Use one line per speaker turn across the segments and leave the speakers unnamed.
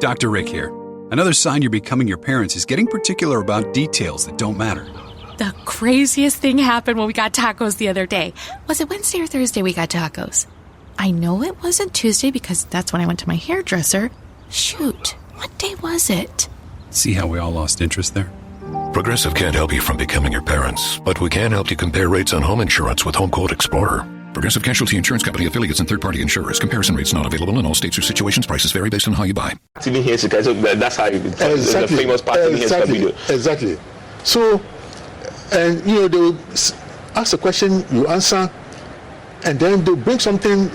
Dr. Rick here. Another sign you're becoming your parents is getting particular about details that don't matter.
The craziest thing happened when we got tacos the other day. Was it Wednesday or Thursday we got tacos? I know it wasn't Tuesday because that's when I went to my hairdresser. Shoot, what day was it?
See how we all lost interest there?
Progressive can't help you from becoming your parents, but we can help you compare rates on home insurance with Home Quote Explorer. Progressive Casualty Insurance Company affiliates and third-party insurers. Comparison rates not available in all states or situations. Prices vary based on how you buy.
That's how the famous part video.
Exactly. So, and they will ask a question, you answer, and then they bring something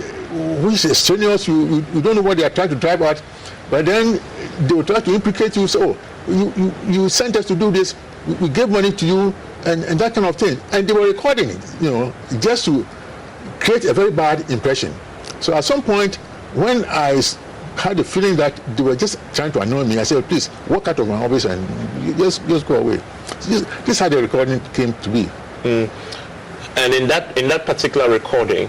which is strenuous. You don't know what they are trying to drive at, but then they will try to implicate you. So, you sent us to do this. We gave money to you, and that kind of thing. And they were recording it, just to create a very bad impression. So at some point, when I had the feeling that they were just trying to annoy me, I said, please, walk out of my office and just go away. This is how the recording came to be.
And in that particular recording,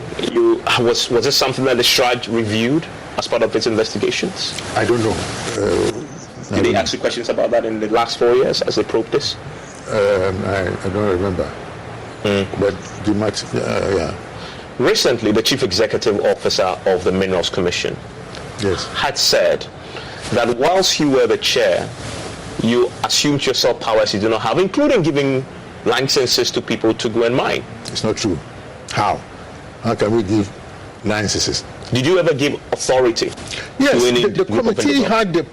was it something that the Stride reviewed as part of its investigations?
I don't know.
Did they ask you questions about that in the last 4 years as they probed this?
I don't remember. But they might, yeah.
Recently, the Chief Executive Officer of the Minerals Commission had said that whilst you were the chair, you assumed yourself powers you do not have, including giving licenses to people to go and mine.
It's not true. How? How can we give licenses?
Did you ever give authority?
Yes, the committee had the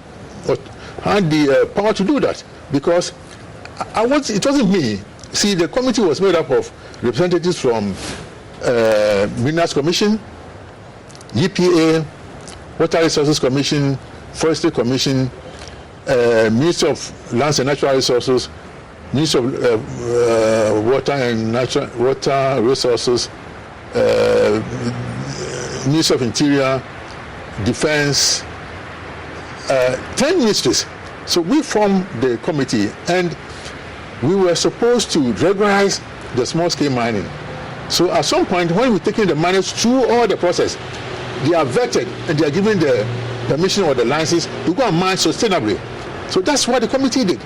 power to do that, because it wasn't me. See, the committee was made up of representatives from Minerals Commission, EPA, Water Resources Commission, Forestry Commission, Ministry of Lands and Natural Resources, Ministry of Water Resources, Ministry of Interior, Defense, 10 ministries. So we formed the committee, and we were supposed to regularize the small-scale mining. So at some point, when we're taking the miners through all the process, they are vetted and they are given the permission or the license to go and mine sustainably. So that's what the committee did.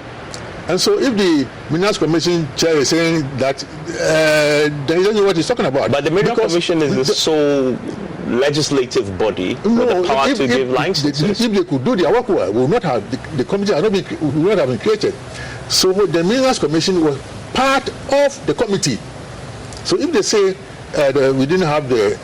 And so if the Minerals Commission chair is saying that, then he doesn't know what he's talking about.
But the Minerals Commission is the sole legislative body with the power to give licenses.
If they could do their work well, would not have the committee would not have been created. So the Minerals Commission was part of the committee. So if they say we didn't have the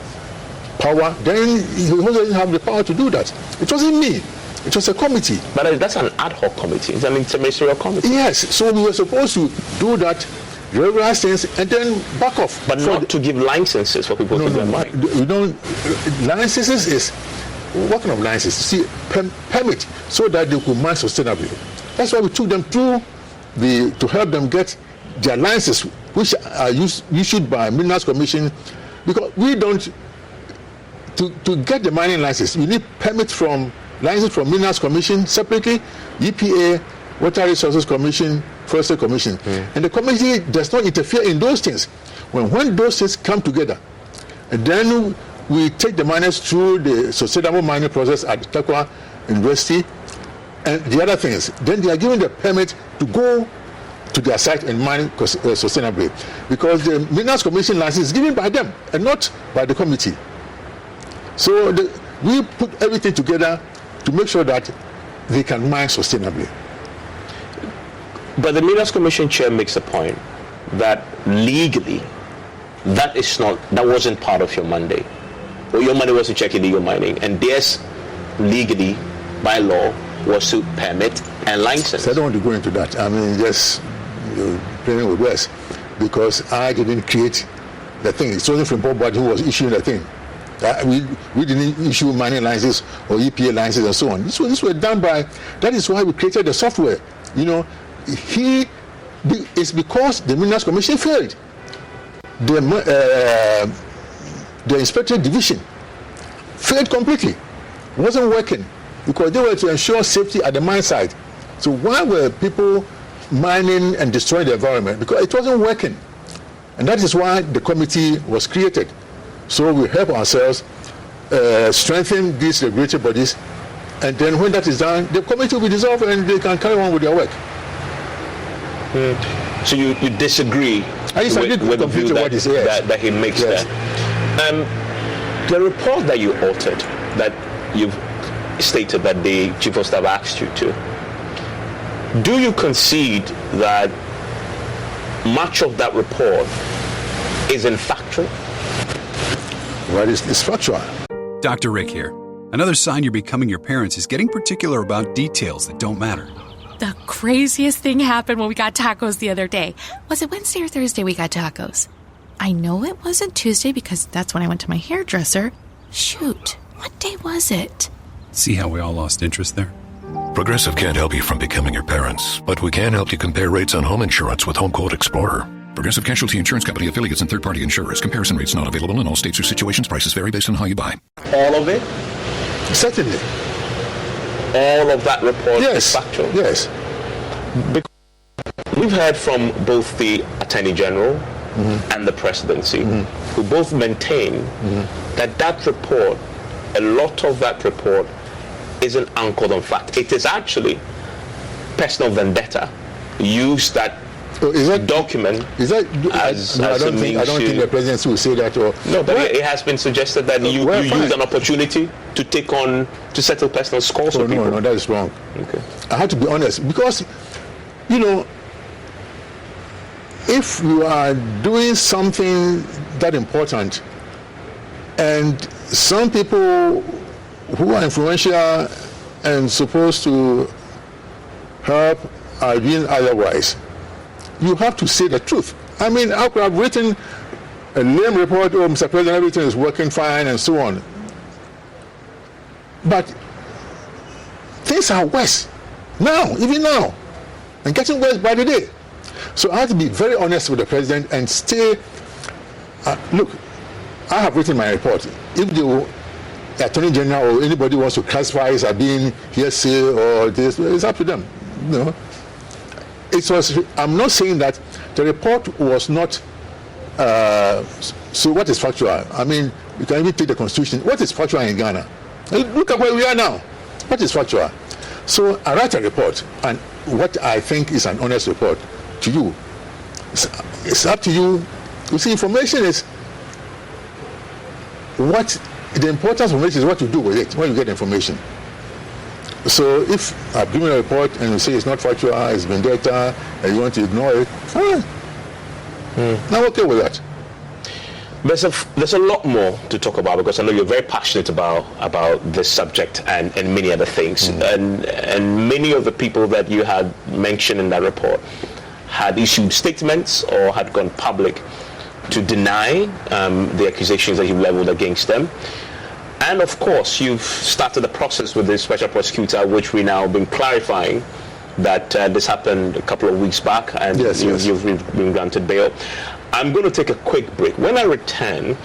power, then he also didn't have the power to do that. It wasn't me. It was a committee.
But that's an ad hoc committee. It's an interministerial committee.
Yes. So we were supposed to do that, regularize things, and then back off.
But not to give licenses for people to go and mine.
We don't. Licenses is what kind of licenses? See, permit so that they could mine sustainably. That's why we took them through to help them get their licenses, which are issued by Minerals Commission, because we don't. To get the mining license, you need license from Minerals Commission separately, EPA, Water Resources Commission, Forestry Commission, and the committee does not interfere in those things. When those things come together, and then we take the miners through the sustainable mining process at Takwa University, and the other things, then they are given the permit to go to their site and mine sustainably, because the Minerals Commission license is given by them and not by the committee. So we put everything together to make sure that they can mine sustainably.
But the Minerals Commission chair makes a point that legally, that wasn't part of your mandate. Well, your mandate was to check illegal mining, and theirs legally, by law, was to permit and license.
So I don't want to go into that. I mean, just playing with words, because I didn't create the thing. It wasn't Frimpong Boateng who was issuing the thing. We didn't issue mining licenses or EPA licenses and so on. This was done by. That is why we created the software. It's because the Minerals Commission failed. The Inspectorate Division failed completely. It wasn't working because they were to ensure safety at the mine site. So why were people mining and destroying the environment? Because it wasn't working. And that is why the committee was created. So we help ourselves strengthen these regulatory bodies And then when that is done, the committee will be dissolved and they can carry on with their work.
So you disagree with the view that he makes there. The report that you authored, that you've stated that the Chief of Staff asked you to, do you concede that much of that report isn't factual?
Well, it's factual.
Dr. Rick here. Another sign you're becoming your parents is getting particular about details that don't matter.
The craziest thing happened when we got tacos the other day. Was it Wednesday or Thursday we got tacos? I know it wasn't Tuesday because that's when I went to my hairdresser. Shoot, what day was it?
See how we all lost interest there?
Progressive can't help you from becoming your parents, but we can help you compare rates on home insurance with Home Quote Explorer. Progressive Casualty Insurance Company affiliates and third-party insurers. Comparison rates not available in all states or situations. Prices vary based on how you buy.
All of it?
Certainly.
All of that report
is
factual?
Yes.
Because we've heard from both the Attorney General and the Presidency, who both maintain that report, a lot of that report, isn't anchored on fact. It is actually personal vendetta. Use that document as a means. I don't
think the presidency will say that.
No, but it has been suggested that you used an opportunity to settle personal scores with people.
No, that is wrong.
Okay.
I have to be honest, because, if you are doing something that important and some people who are influential and supposed to help are doing otherwise, you have to say the truth. I mean, I could have written a lame report, Mr. President, everything is working fine and so on. But things are worse now, even now, and getting worse by the day. So I have to be very honest with the President and stay, look, I have written my report. If the Attorney General or anybody wants to classify it as being hearsay or this, it's up to them. I'm not saying that the report was not, so what is factual? I mean, you can even take the Constitution. What is factual in Ghana? Look at where we are now. What is factual? So I write a report, and what I think is an honest report to you. It's up to you. You see, information is the importance of information is what you do with it when you get information. So if I've given a report and you say it's not factual, it's been data, and you want to ignore it, fine. I'm okay with that.
There's a lot more to talk about, because I know you're very passionate about this subject and many other things. And many of the people that you had mentioned in that report had issued statements or had gone public to deny the accusations that you leveled against them. And of course, you've started the process with the special prosecutor, which we now have been clarifying that this happened a couple of weeks back, and you've been granted bail. I'm going to take a quick break. When I return,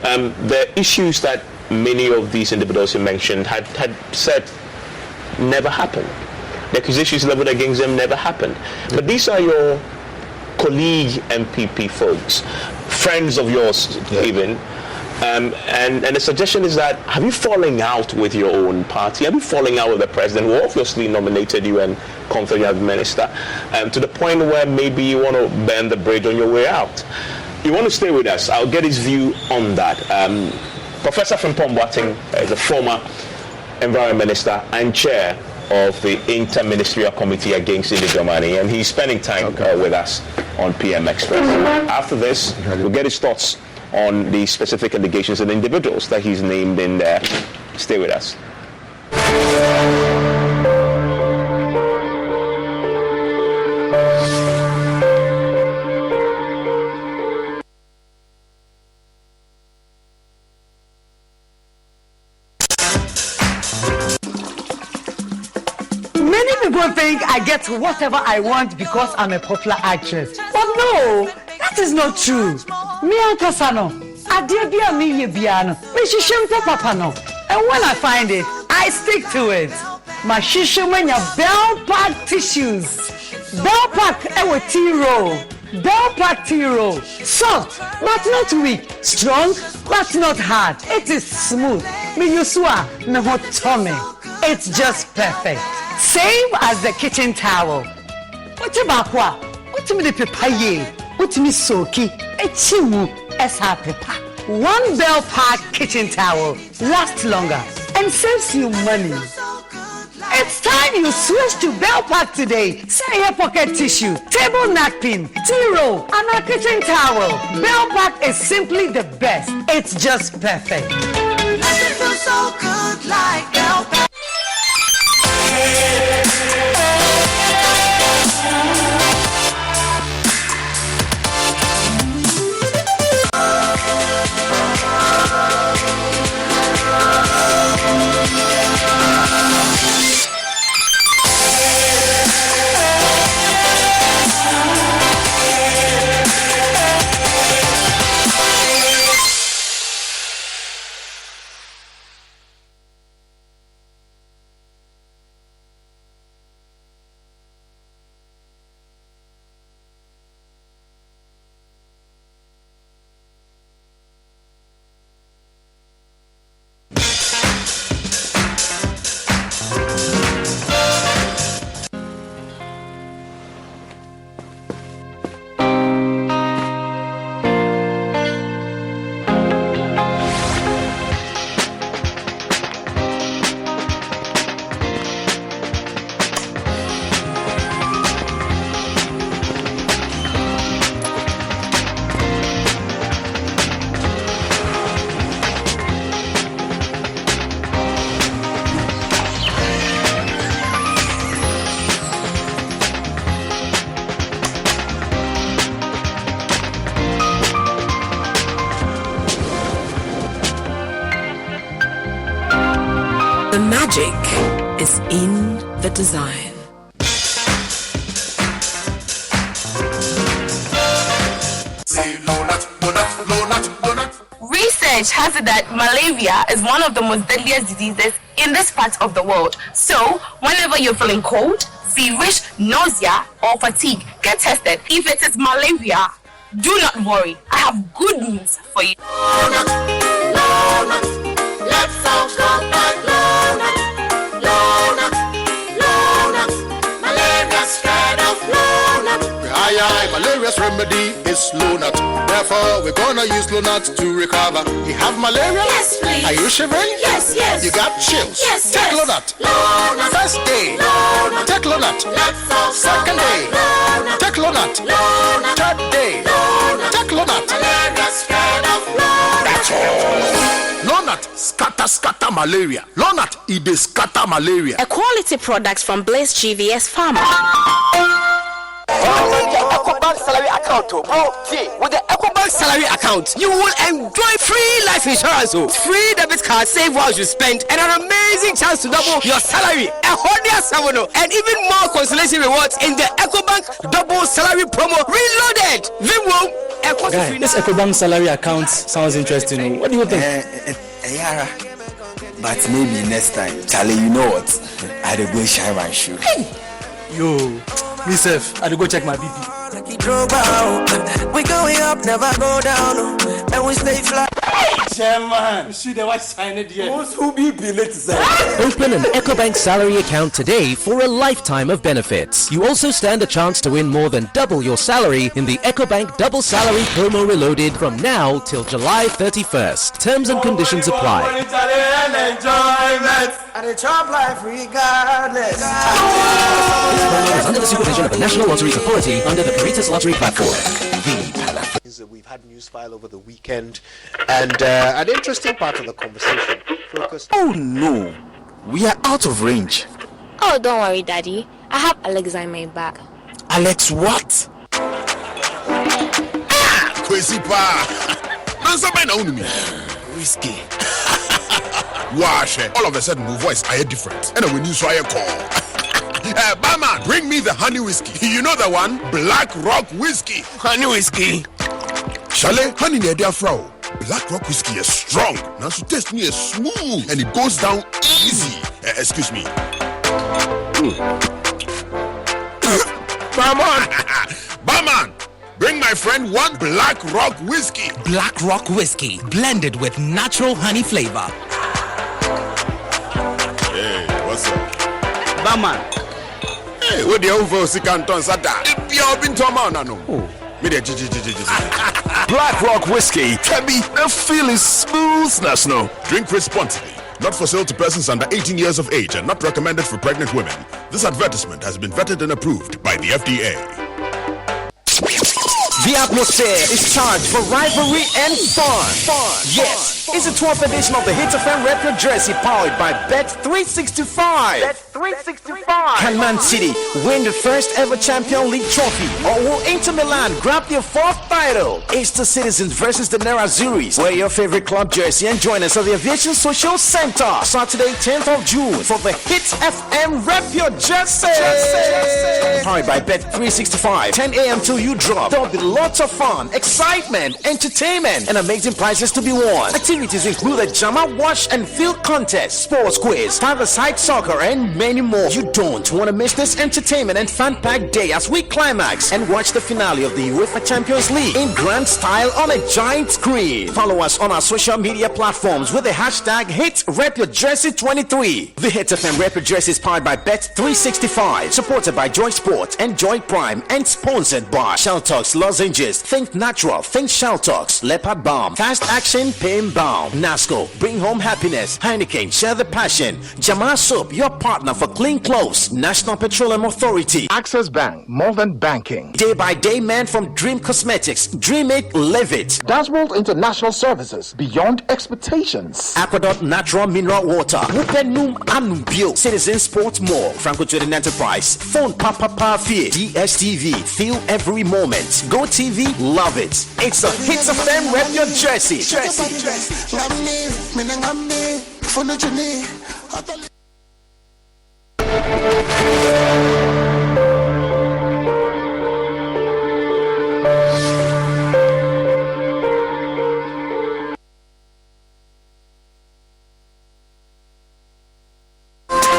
the issues that many of these individuals you mentioned had said never happened. The accusations leveled against them never happened. But these are your colleague MPP folks, friends of yours even. And the suggestion is that, have you fallen out with your own party? Have you fallen out with the president, who obviously nominated you and confirmed you as minister, to the point where maybe you want to burn the bridge on your way out? You want to stay with us? I'll get his view on that. Professor Frimpong Boateng is a former environment minister and chair of the Inter-Ministerial Committee Against Illegal Money, and he's spending time with us on PM Express. After this, we'll get his thoughts on the specific allegations and individuals that he's named in there. Stay with us.
Many people think I get whatever I want because I'm a popular actress. But no, that is not true. Me and Kasano, Adebia me yebiano, me shishimpo papa no. And when I find it, I stick to it. My shishimenya Bell Pack tissues. Bell Pack ewe tea roll. Bell Pack tea roll. Soft, but not weak. Strong, but not hard. It is smooth. Me yusua me hot tummy. It's just perfect. Same as the kitchen towel. What's about what? What's me the papaye? What's me soaky? Echimu esa pepa. One Bell Park kitchen towel lasts longer and saves you money. It's time you switch to Bell Park today. Say your pocket tissue, table napkin, tea roll, and a kitchen towel. Bell Park is simply the best. It's just perfect.
Nothing feels so good like Bell Park.
The magic is in the design.
Research has it that malaria is one of the most deadliest diseases in this part of the world. So, whenever you're feeling cold, feverish, nausea, or fatigue, get tested. If it is malaria, do not worry. I have good news for you.
Let's all go back. Malaria's spread of
Malaria's remedy is Lonat. Therefore, we're gonna use Lonat to recover. You have malaria?
Yes, please.
Are you shivering?
Yes, yes.
You got chills?
Yes,
Take
yes.
Lonat.
Lonat.
First day.
Lonat.
Take Lonat.
Let's all
Second
go
day.
back.
Take Lonat.
Lonat.
Third day.
Lonat.
Take Lonat.
Malaria's spread of Lonat.
That's all. Lonat scatter malaria. Lonat it is scatter malaria.
A quality product from Blaze GVS Pharma.
EcoBank salary account, bro. See, with the EcoBank salary account, you will enjoy free life insurance, free debit card, save while you spend, and an amazing chance to double your salary. And even more consolation rewards in the EcoBank double salary promo reloaded.
Guy, this EcoBank salary account sounds interesting. What do you think?
Yara, but maybe next time, Charlie, you know what? I'd go shine my shoe.
Hey. Yo, myself, I'd go check my BP.
We going up, never go down, and we stay fly.
Chairman, you see the white sign it here.
Who be late say?
Open an EcoBank salary account today for a lifetime of benefits. You also stand a chance to win more than double your salary in the EcoBank Double Salary Promo Reloaded from now till July 31st. Terms and conditions apply.
And the job life regardless.
This promo is under the supervision of the National Lotteries Authority under the Caritas Lottery Platform.
We've had news file over the weekend, and an interesting part of the conversation focused.
Oh no, we are out of range.
Oh, don't worry, Daddy. I have Alexa in my bag.
Alex, what?
Crazy pa.
Whiskey.
Wash. All of a sudden, my voice I hear different. And when you saw a call. Barman, bring me the honey whiskey. You know the one? Black Rock whiskey.
Honey whiskey.
Chalet, honey near their frau. Black Rock whiskey is strong. Now so taste me is smooth and it goes down easy. Excuse me. Barman, bring my friend one Black Rock whiskey.
Black Rock whiskey, blended with natural honey flavor.
Hey, What's up?
Bama.
Hey, what the hell for Sikanton Sata? You've been to a man, no?
Black Rock Whiskey can be a feeling smoothness, no?
Drink responsibly. Not for sale to persons under 18 years of age and not recommended for pregnant women. This advertisement has been vetted and approved by the FDA.
The atmosphere is charged for rivalry and fun. Yes, it's the 12th edition of the Hit FM Retro Jersey powered by Bet365. Can Man City win the first ever Champions League trophy, or will Inter Milan grab their 4th title? It's the Citizens versus the Nerazzurris. Wear your favorite club jersey and join us at the Aviation Social Center Saturday 10th of June for the Hit FM Retro Jersey. Powered by Bet365. 10 a.m. till you drop. There'll be lots of fun, excitement, entertainment, and amazing prizes to be won. Activities include a Jama Wash and Field contest, sports quiz, five-a-side soccer, and many more. You don't want to miss this entertainment and fun-packed day as we climax and watch the finale of the UEFA Champions League in grand style on a giant screen. Follow us on our social media platforms with the hashtag HitRepYourJersey23. The Hit FM Rep Your Jersey is powered by Bet365, supported by Joy Sports and Joy Prime, and sponsored by Shell Talks Lozenges, Think Natural, Think Shell Talks, Leopard Balm, Fast Action Pain Balm, Nasco, Bring Home Happiness, Heineken, Share the Passion, Jamal Soap, your partner for clean clothes, National Petroleum Authority,
Access Bank, more than banking.
Day by Day Man from Dream Cosmetics, Dream It, Live It.
Dashboard International Services, beyond expectations.
Aqueduct Natural Mineral Water, Wupenum Anubio, Citizen Sports Mall, Franco Trading Enterprise, Phone Papa Fee, DSTV, feel every moment. Go TV, love it. It's a Hits of Fame Rep Your Jersey.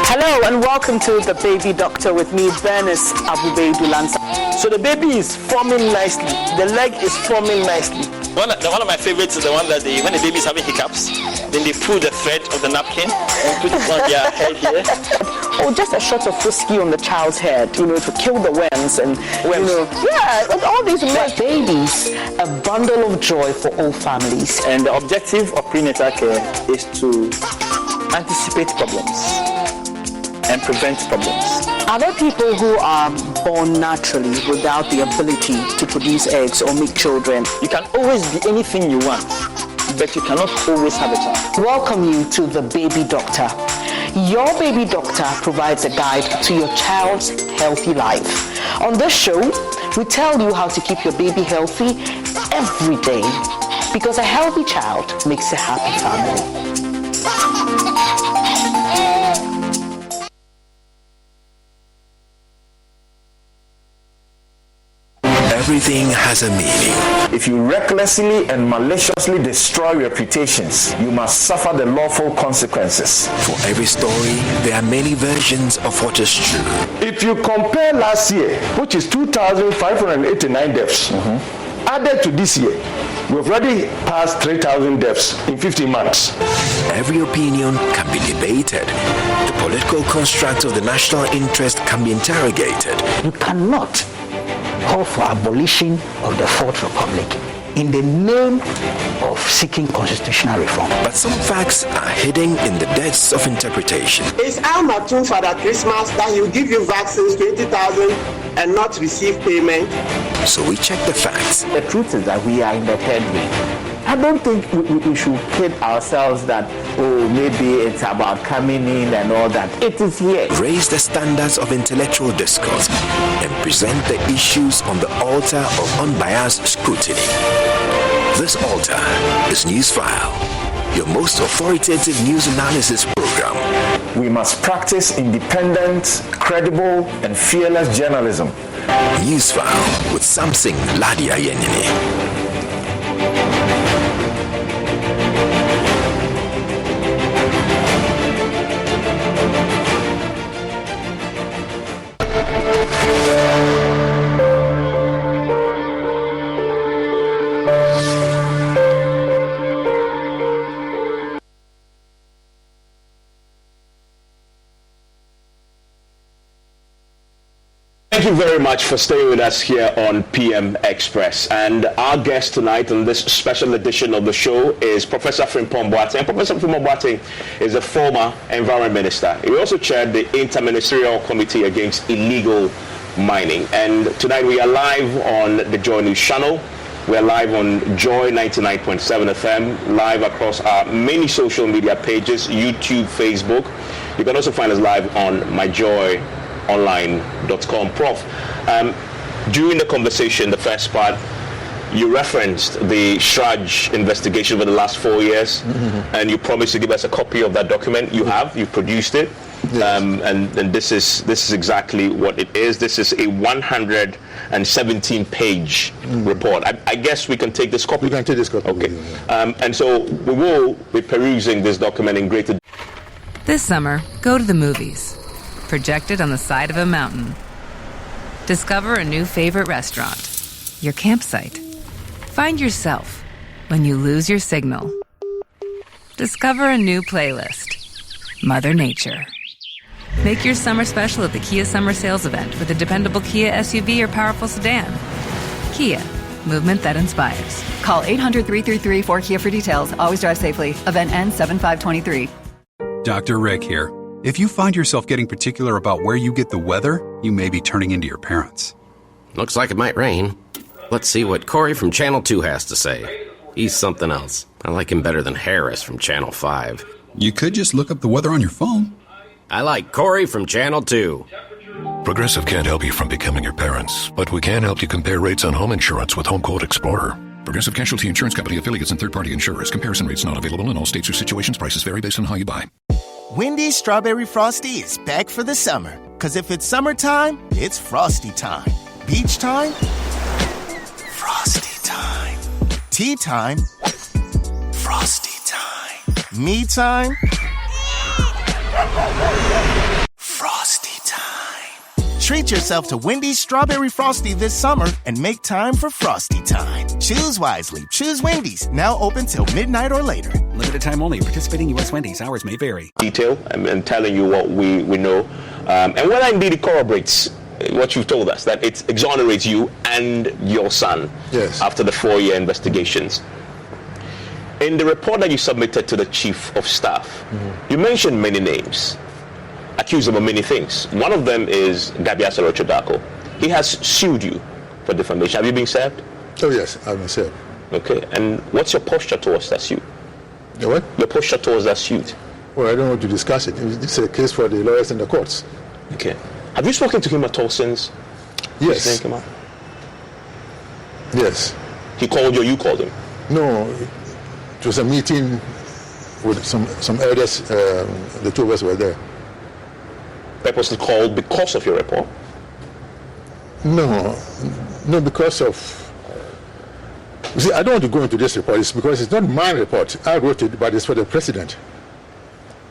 Hello and welcome to the Baby Doctor with me, Bernice Abubedulansa. So the baby is forming nicely. The leg is forming nicely.
One of my favorites is the one that when the baby is having hiccups, then they pull the thread of the napkin and put it on their head here.
Or just a shot of frisky on the child's head, to kill the worms and all these babies. A bundle of joy for all families.
And the objective of prenatal care is to anticipate problems and prevent problems.
Are there people who are born naturally without the ability to produce eggs or make children?
You can always be anything you want, but you cannot always have a child.
Welcome you to the Baby Doctor. Your Baby Doctor provides a guide to your child's healthy life. On this show, we tell you how to keep your baby healthy every day, because a healthy child makes a happy family.
Everything has a meaning.
If you recklessly and maliciously destroy reputations, you must suffer the lawful consequences.
For every story, there are many versions of what is true.
If you compare last year, which is 2,589 deaths, added to this year, we've already passed 3,000 deaths in 15 months.
Every opinion can be debated. The political construct of the national interest can be interrogated.
You cannot call for abolition of the Fourth Republic in the name of seeking constitutional reform.
But some facts are hidden in the depths of interpretation.
Is Alma true, Father Christmas, that he will give you vaccines 20,000 and not receive payment?
So we check the facts.
The truth is that we are in the third wave. I don't think we should kid ourselves that, maybe it's about coming in and all that. It is here.
Raise the standards of intellectual discourse and present the issues on the altar of unbiased scrutiny. This altar is Newsfile, your most authoritative news analysis program.
We must practice independent, credible, and fearless journalism.
Newsfile with Samson Ladia Yenini.
Thank you very much for staying with us here on PM Express. And our guest tonight on this special edition of the show is Professor Frimpong Boateng. Professor Frimpong Boateng is a former environment minister. He also chaired the Interministerial Committee Against Illegal Mining. And tonight we are live on the Joy News channel. We're live on Joy 99.7 FM, live across our many social media pages, YouTube, Facebook. You can also find us live on myjoyonline.com. Prof, during the conversation, the first part, you referenced the Shraj investigation over the last 4 years, and you promised to give us a copy of that document. You have, you produced it. Yes. And this is exactly what it is. This is a 117-page report. I guess we can take this copy.
We can take this copy.
Okay. And so we will be perusing this document in greater.
This summer, go to the movies. Projected on the side of a mountain. Discover a new favorite restaurant. Your campsite. Find yourself when you lose your signal. Discover a new playlist. Mother Nature. Make your summer special at the Kia Summer Sales Event with a dependable Kia SUV or powerful sedan. Kia, movement that inspires.
Call 800-333-4KIA for details. Always drive safely. Event ends 7/5/23.
Dr. Rick here. If you find yourself getting particular about where you get the weather, you may be turning into your parents.
Looks like it might rain. Let's see what Corey from Channel 2 has to say. He's something else. I like him better than Harris from Channel 5.
You could just look up the weather on your phone.
I like Corey from Channel 2.
Progressive can't help you from becoming your parents, but we can help you compare rates on home insurance with Home Quote Explorer. Progressive Casualty Insurance Company affiliates and third-party insurers. Comparison rates not available in all states or situations. Prices vary based on how you buy.
Wendy's Strawberry Frosty is back for the summer. Because if it's summertime, it's Frosty time. Beach time, Frosty time. Tea time, Frosty time. Me time, Frosty time. Treat yourself to Wendy's Strawberry Frosty this summer and make time for Frosty time. Choose wisely. Choose Wendy's. Now open till midnight or later.
Limited time only. Participating U.S. Wendy's. Hours may vary.
Detail and telling you what we know. And whether indeed it corroborates what you've told us, that it exonerates you and your son.
Yes.
After the 4-year investigations. In the report that you submitted to the Chief of Staff, you mentioned many names, accused of many things. One of them is Gabi Asaro-Chodako. He has sued you for defamation. Have you been served?
Oh yes, I've been served.
Okay, and what's your posture towards that suit?
The what?
Your posture towards that suit.
Well, I don't want to discuss it. This is a case for the lawyers in the courts.
Okay. Have you spoken to him at all since?
Yes.
This thing came out?
Yes.
He called you or you called him?
No, it was a meeting with some elders. The two of us were there.
That was called because of your report?
No, because of... You see, I don't want to go into this report. It's because it's not my report. I wrote it, but it's for the president.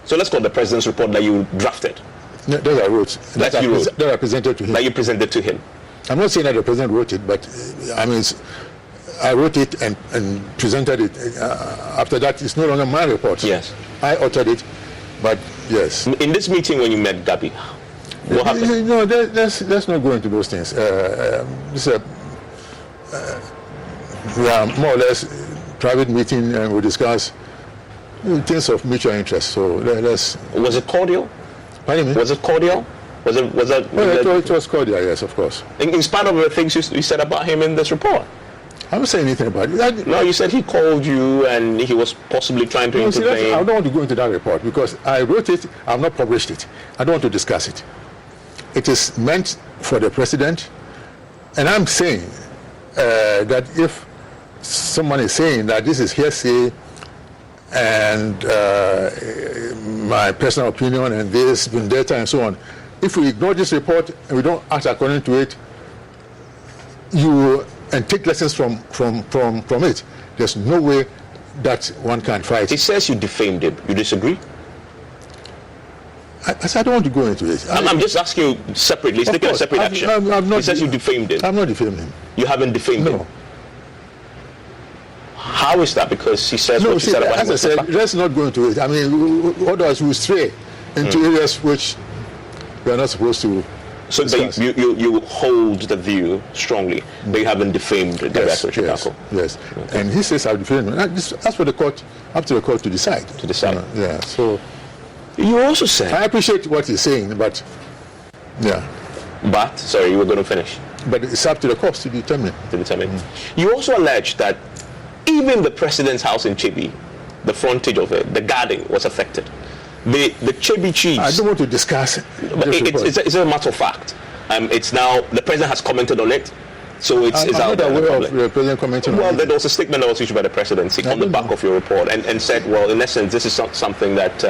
So let's call the president's report that you drafted.
No, that I wrote.
That you wrote?
That I presented to him.
That you presented to him?
I'm not saying that the president wrote it, but I mean, I wrote it and presented it. After that, it's no longer my report.
Yes.
I authored it, but yes.
In this meeting when you met Gabi, what happened?
No, let's not go into those things. We are more or less private meeting and we discuss things of mutual interest. So let's.
Was it cordial?
Pardon me?
Was it cordial? Was that?
Well, it was cordial, yes, of course.
In spite of the things you said about him in this report.
I don't say anything about it.
No, you said he called you and he was possibly trying to intervene.
See, I don't want to go into that report because I wrote it. I have not published it. I don't want to discuss it. It is meant for the president, and I'm saying that if someone is saying that this is hearsay and my personal opinion and this vendetta and so on, if we ignore this report and we don't act according to it, and take lessons from it, there's no way that one can fight.
He says you defamed him. You disagree?
I don't want to go into it.
I'm just asking you separately. He's taking a separate action. He says you defamed him.
I'm not defaming him.
You haven't defamed him? How is that? Because he says what you said about him.
As I said, let's not go into it. I mean, otherwise we stray into areas which we are not supposed to.
So you hold the view strongly that you haven't defamed the rest of Chicago.
Yes. Okay. And he says I've defamed him. That's for the court, up to the court to decide. Yeah. So
you also said
I appreciate what he's saying, but
But sorry, you were going to finish.
But it's up to the courts to determine.
You also allege that even the president's house in Chibi, the frontage of it, the garden was affected. The Chibi chiefs.
I don't want to discuss it.
It's a matter of fact. It's now the president has commented on it, so it's out there.
I'm not aware of the president commenting on it.
Well, there was a statement that was issued by the presidency on the back of your report, and said, well, in essence, this is not something that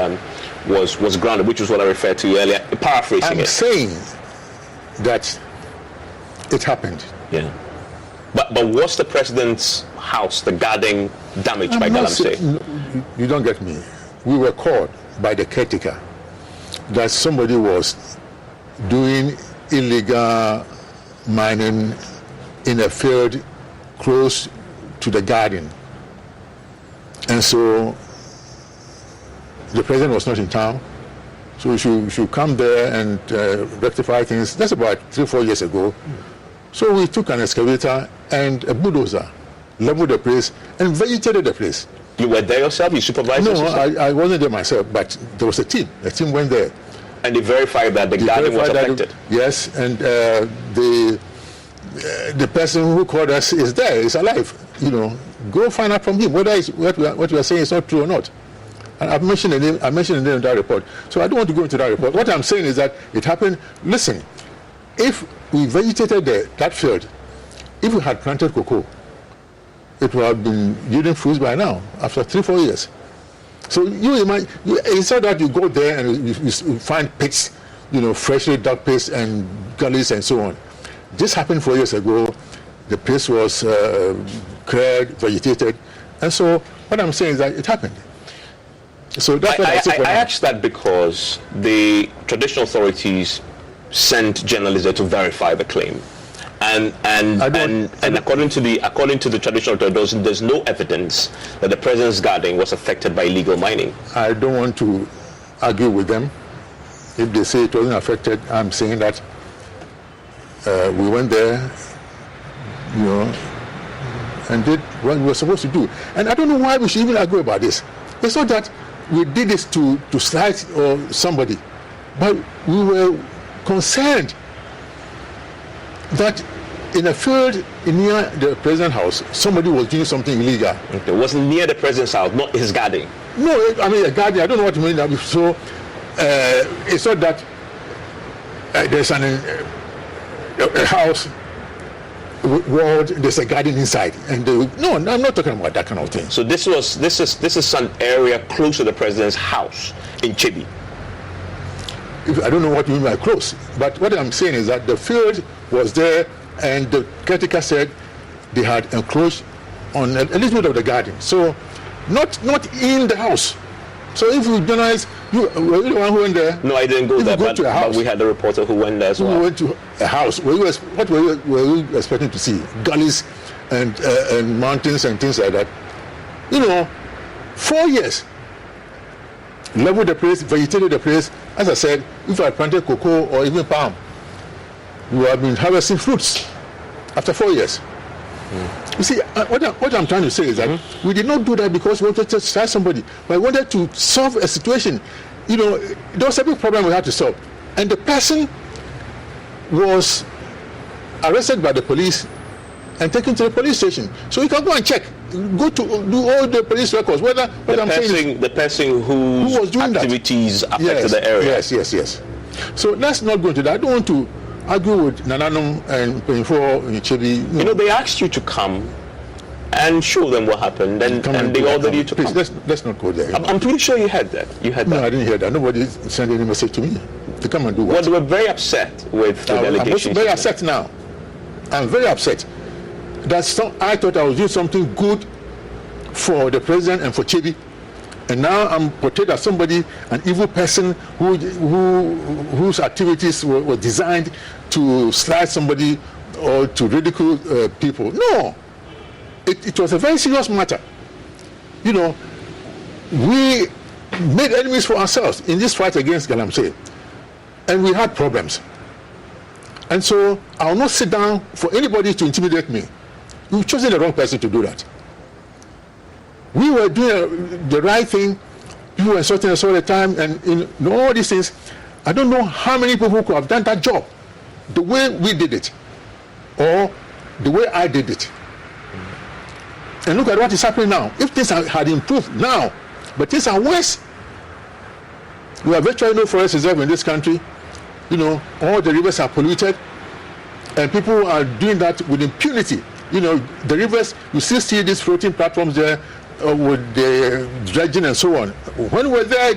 was grounded, which was what I referred to earlier. Paraphrasing
I'm saying that it happened.
Yeah. But was the president's house, the garden, damaged by Galamsey?
You don't get me. We were called by the caretaker that somebody was doing illegal mining in a field close to the garden. And so the president was not in town. So we should come there and rectify things. That's about 3-4 years ago. So we took an excavator and a bulldozer, leveled the place, and vegetated the place.
You were there yourself? You supervised?
No, I wasn't there myself, but there was a team. A team went there.
And they verified that the garden was affected?
Yes, and the person who called us is there, is alive. Go find out from him whether what you are saying is not true or not. And I've mentioned the name. I mentioned the name in that report. So I don't want to go into that report. What I'm saying is that it happened. Listen, if we vegetated that field, if we had planted cocoa, it would have been yielding fruits by now, after 3-4 years. So it's not that you go there and you find pits, freshly dug pits and gullies and so on. This happened 4 years ago. The place was cleared, vegetated, and so what I'm saying is that it happened. So that's what
I asked that because the traditional authorities sent journalists there to verify the claim, and according to the traditional authorities, there's no evidence that the president's garden was affected by illegal mining.
I don't want to argue with them. If they say it wasn't affected, I'm saying that we went there, and did what we were supposed to do. And I don't know why we should even argue about this. It's not that we did this to slight or somebody, but we were concerned that in a field near the president's house, somebody was doing something illegal.
Okay. It wasn't near the president's house, not his garden.
No, I mean a garden. I don't know what you mean. So it's not that there's a house walled, there's a garden inside, and no, I'm not talking about that kind of thing.
So this is an area close to the president's house in Chibi.
I don't know what you mean by close, but what I'm saying is that the field was there, and the caretaker said they had encroached on a little bit of the garden, so not in the house. So if you journalists, were you the one who went there?
No, I didn't go there, but we had a reporter who went there as well.
We went to a house. What were you expecting to see? Gullies and mountains and things like that. 4 years. Leveled the place, vegetated the place. As I said, if I planted cocoa or even palm, we would have been harvesting fruits after 4 years. You see, what I'm trying to say is that we did not do that because we wanted to start somebody, but we wanted to solve a situation. There was a big problem we had to solve, and the person was arrested by the police and taken to the police station. So you can go and check, go to do all the police records.
The person whose
was doing
activities affected the area.
Yes. So let's not go into that. I don't want to argue with Nananum and Penfo in Chibi.
They asked you to come and show them what happened, and they ordered you to come.
Let's not go there.
I'm pretty sure you heard that.
No, I didn't hear that. Nobody sent any message to me to come and do what.
Well, they were very upset with the delegation.
I'm very upset now. I'm very upset. I thought I was doing something good for the president and for Chibi, and now I'm portrayed as somebody, an evil person whose activities were designed to slight somebody or to ridicule people. No, it was a very serious matter. We made enemies for ourselves in this fight against Galamsey, and we had problems. And so I will not sit down for anybody to intimidate me. You've chosen the wrong person to do that. We were doing the right thing. People were insulting us all the time, and in all these things, I don't know how many people could have done that job the way we did it, or the way I did it. And look at what is happening now. If things had improved now, but things are worse. We have virtually no forest reserve in this country. You know, all the rivers are polluted, and people are doing that with impunity. You know, the rivers, you still see these floating platforms there with the dredging and so on. When we're there,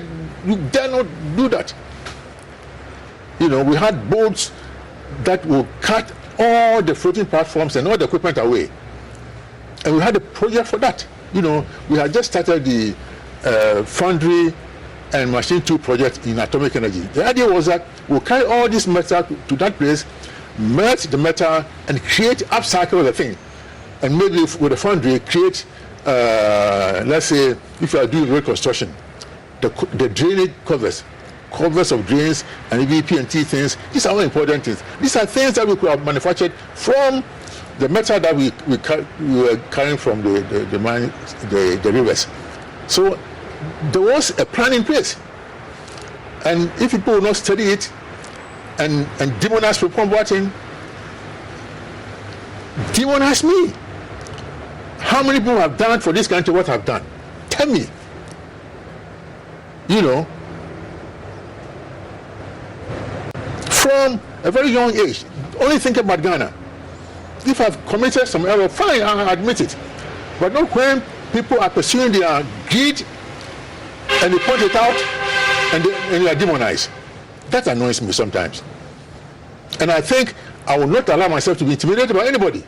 you dare not do that. You know, we had boats that will cut all the floating platforms and all the equipment away. And we had a project for that. You know, we had just started the foundry and machine tool project in atomic energy. The idea was that we'll carry all this metal to that place, melt the metal, and upcycle the thing. And maybe with the foundry, create, let's say, if you are doing road construction, the drainage covers of drains and EVP&T things. These are all important things. These are things that we could have manufactured from the metal that we were carrying from the rivers. So there was a plan in place. And if people will not study it and demonize Frimpong Boateng, demonize me. How many people have done for this country what I've done? Tell me. You know, from a very young age, only think about Ghana. If I've committed some error, fine, I admit it. But not when people are pursuing their greed and they point it out and they are demonized. That annoys me sometimes. And I think I will not allow myself to be intimidated by anybody.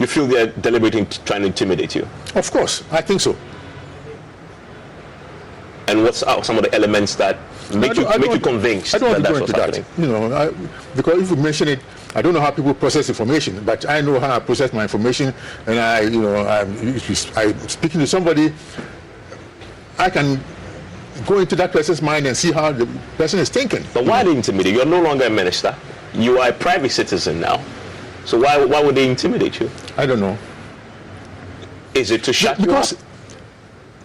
You feel they're deliberately trying to intimidate you?
Of course, I think so.
And what's some of the elements that make you convinced
I don't want
that
to go into that. You know, because if you mention it, I don't know how people process information, but I know how I process my information, and I'm speaking to somebody, I can go into that person's mind and see how the person is thinking.
But why they intimidate you? You're no longer a minister. You are a private citizen now. So why would they intimidate you?
I don't know.
Is it to shut you up?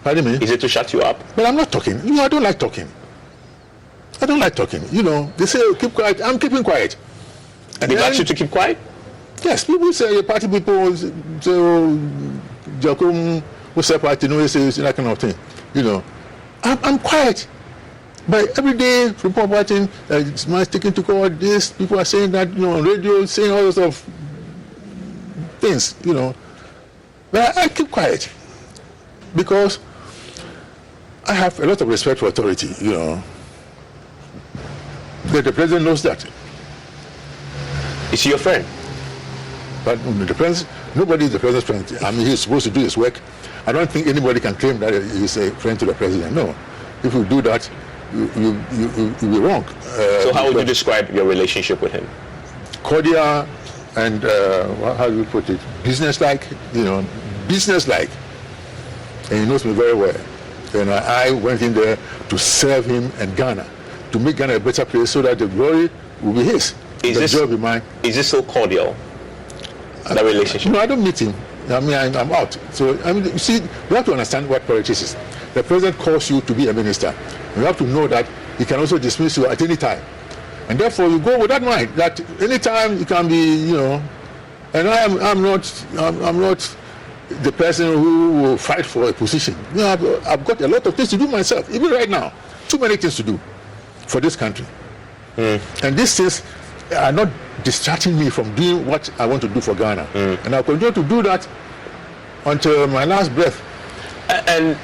Pardon me?
Is it to shut you up?
But I'm not talking. You know, I don't like talking. I don't like talking. You know, they say, oh, keep quiet. I'm keeping quiet.
And they ask you to keep quiet?
Yes, people say, party people say, Jacob, what's that party? No, they say that kind of thing. You know, I'm quiet. But every day, Frimpong Boateng, it's my taking to court, this, people are saying that, you know, on radio, saying all sorts of things, you know. But I keep quiet because I have a lot of respect for authority, you know. The president knows that.
Is he your friend?
But the president, nobody is the president's friend. I mean, he's supposed to do his work. I don't think anybody can claim that he's a friend to the president. No. If you do that, you'll be wrong.
So how would you describe your relationship with him?
Cordial and, how do you put it, business-like, you know, business-like. And he knows me very well. And I went in there to serve him and Ghana, to make Ghana a better place so that the glory will be his. The joy will be mine.
Is this so cordial, that relationship?
No, I don't meet him. I mean, I'm out. So, I mean, you see, we have to understand what politics is. The president calls you to be a minister. You have to know that he can also dismiss you at any time. And therefore, you go with that mind, that any time you can be, you know, and I'm not the person who will fight for a position. You know, I've got a lot of things to do myself, even right now. Too many things to do for this country. And these things are not distracting me from doing what I want to do for Ghana. And I'll continue to do that until my last breath.
And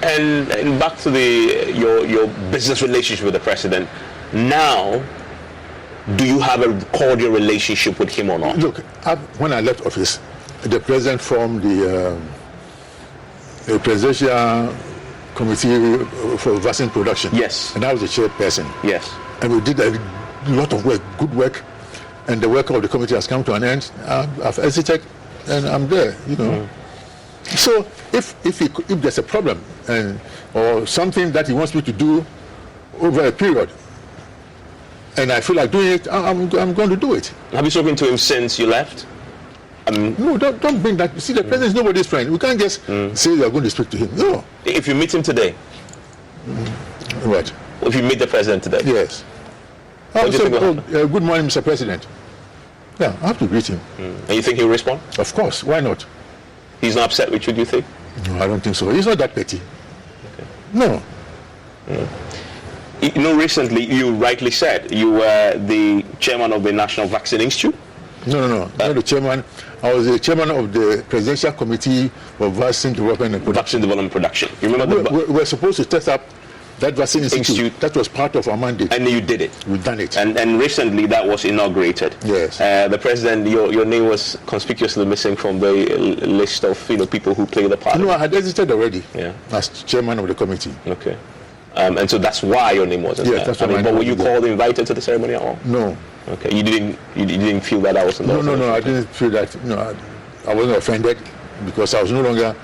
back to your business relationship with the president. Now, do you have a cordial relationship with him or not?
Look, when I left office, the president formed the presidential committee for vaccine production.
Yes.
And I was the chairperson.
Yes.
And we did a lot of work, good work, and the work of the committee has come to an end. I've exited, and I'm there, you know. So if there's a problem or something that he wants me to do over a period, and I feel like doing it, I'm going to do it.
Have you spoken to him since you left?
No, don't bring that. See, the president is nobody's friend. We can't just say you're going to speak to him. No.
If you meet him today.
What?
If you meet the president today.
Yes. Good morning, Mr. President. Yeah, I have to greet him.
And you think he'll respond?
Of course. Why not?
He's not upset with you, do you think?
No, I don't think so. He's not that petty.
Okay.
No.
You know, recently you rightly said you were the chairman of the National Vaccine Institute.
No, not the chairman. I was the chairman of the Presidential Committee for Vaccine Development and Production.
Vaccine Development and Production. You remember
we were supposed to set up that Vaccine Institute. That was part of our mandate.
And you did it.
We've done it.
And recently that was inaugurated.
Yes.
The president, your name was conspicuously missing from the list of people who play the part.
No, I had exited already.
Yeah.
As chairman of the committee.
Okay. And so that's why your name wasn't there.
That's why.
But were you called, invited to the ceremony at all?
No.
Okay. You didn't feel that I was involved?
No, I didn't feel that. No, I wasn't offended because I was no longer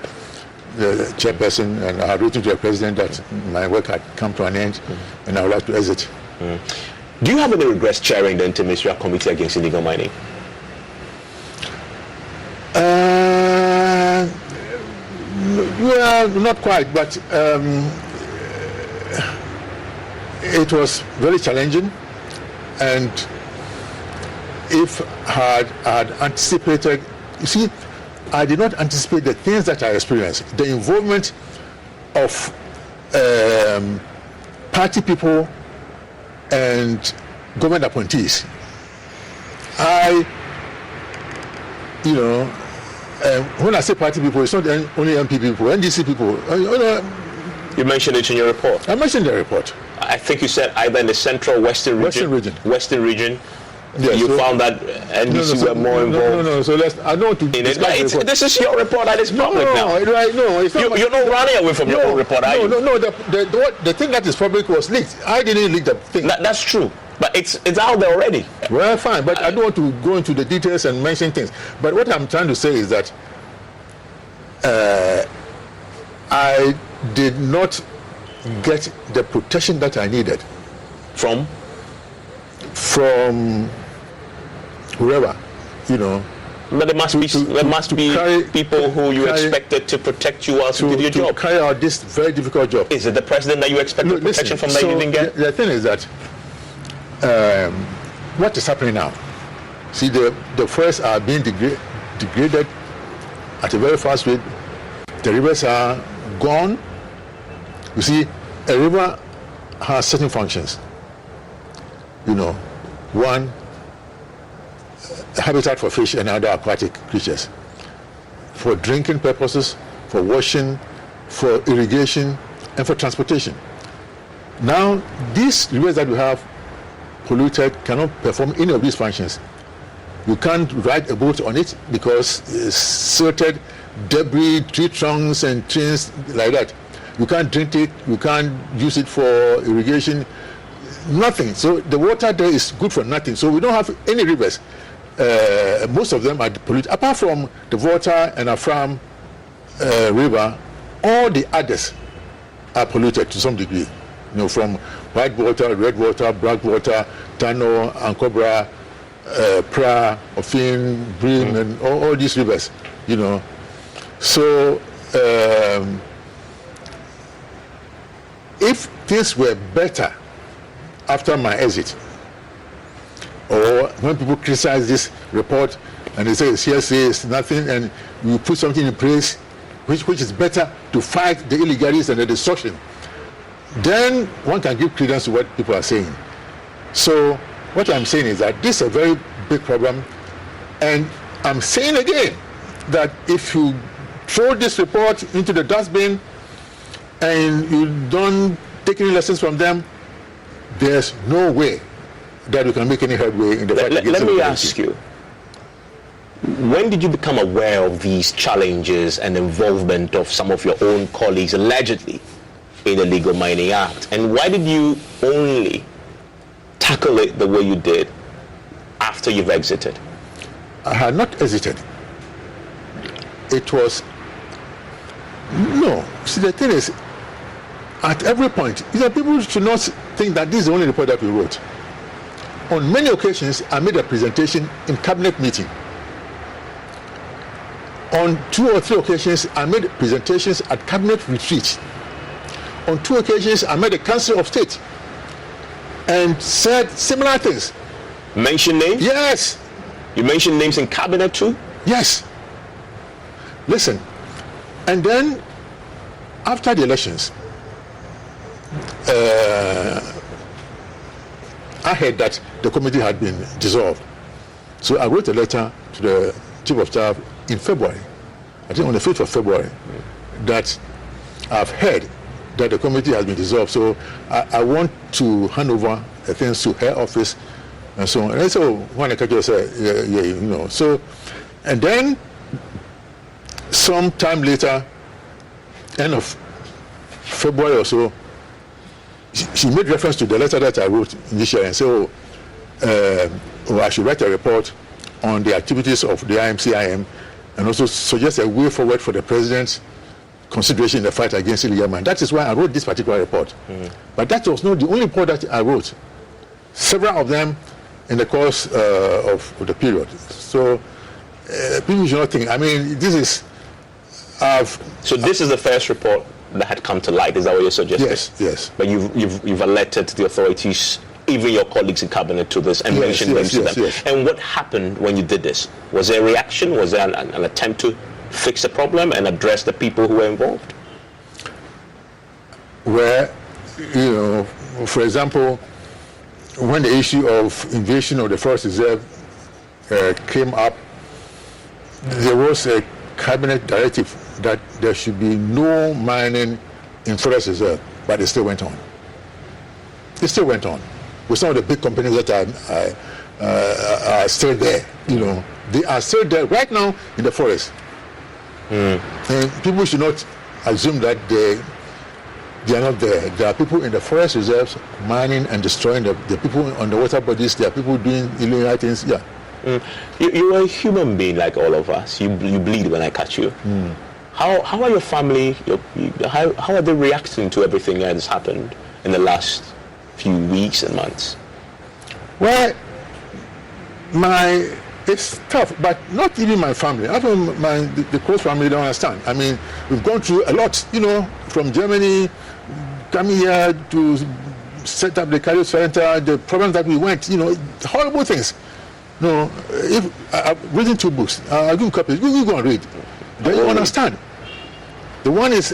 the chairperson, and I had written to the president that my work had come to an end, and I would like to exit.
Do you have any regrets chairing the Interministerial Committee Against Illegal Mining?
Well, not quite, but it was very challenging, and if I had anticipated, you see, I did not anticipate the things that I experienced. The involvement of party people and government appointees. When I say party people, it's not only MP people, NDC people.
You mentioned it in your report.
I mentioned the report.
I think you said either in the Central Western region. Western region. Yes, you found that NDC were more involved.
No. So I don't want to.
This is your report and it's public now.
No, it's not.
You're not running away from your own report, are you?
No. The thing that is public was leaked. I didn't leak the thing.
That's true. But it's out there already.
Well, fine. But I don't want to go into the details and mention things. But what I'm trying to say is that I did not get the protection that I needed
from
whoever,
But there must be people who you expected to protect you whilst you did your job.
To carry out this very difficult job.
Is it the president that you expected protection from that you didn't get?
The thing is that what is happening now? See, the forests are being degraded at a very fast rate. The rivers are gone. You see, a river has certain functions. One, habitat for fish and other aquatic creatures, for drinking purposes, for washing, for irrigation, and for transportation. Now, these rivers that we have polluted cannot perform any of these functions. You can't ride a boat on it because it's silted, debris, tree trunks, and trees like that. You can't drink it, you can't use it for irrigation, nothing. So the water there is good for nothing. So we don't have any rivers. Most of them are polluted. Apart from the Volta and Afram river, all the others are polluted to some degree. From white water, red water, black water, Tano, Ankobra, Pra, Ofin, Brim, and all these rivers. So if things were better after my exit, or when people criticize this report and they say it's hearsay, it's nothing, and you put something in place which is better to fight the illegalities and the destruction, then one can give credence to what people are saying. So what I'm saying is that this is a very big problem, and I'm saying again that if you throw this report into the dustbin and you don't take any lessons from them, there's no way that we can make any headway in the fight against
Let me ask you, when did you become aware of these challenges and involvement of some of your own colleagues allegedly in the Illegal Mining Act, and why did you only tackle it the way you did after you've exited?
I had not exited. It was... No. See, the thing is, at every point, people should not think that this is the only report that we wrote. On many occasions, I made a presentation in cabinet meeting. On 2 or 3 occasions, I made presentations at cabinet retreat. On 2 occasions, I made a council of state and said similar things.
Mention names?
Yes.
You mentioned names in cabinet too?
Yes. Listen, and then after the elections, I heard that the committee had been dissolved. So I wrote a letter to the chief of staff in February, I think on the 5th of February, that I've heard that the committee has been dissolved. So I want to hand over the things to her office and so on. And so when I said, yeah, So, and then some time later, end of February or so, she made reference to the letter that I wrote initially and said, I should write a report on the activities of the IMCIM and also suggest a way forward for the president's consideration in the fight against illegal mining. That is why I wrote this particular report. But that was not the only report that I wrote. Several of them in the course of the period. So people should not think, this is...
So this is the first report that had come to light, is that what you're suggesting?
Yes.
But you've alerted the authorities, even your colleagues in cabinet, to this and mentioned names to them.
Yes.
And what happened when you did this? Was there a reaction? Was there an attempt to fix the problem and address the people who were involved?
Where, for example, when the issue of invasion of the Forest Reserve came up, there was a cabinet directive that there should be no mining in Forest Reserve, but it still went on. It still went on with some of the big companies that are still there. They are still there right now in the forest. And people should not assume that they are not there. There are people in the forest reserves mining and destroying the people on the water bodies. There are people doing illegal things. Yeah.
You're a human being like all of us. You bleed when I catch you. How are your family? How are they reacting to everything that has happened in the last few weeks and months?
Well, it's tough, but not even my family. The close family don't understand. We've gone through a lot, from Germany, coming here to set up the cardio center, the problems that we went, horrible things. If I've written 2 books, I'll give you copies. You go and read. Then you understand. The one is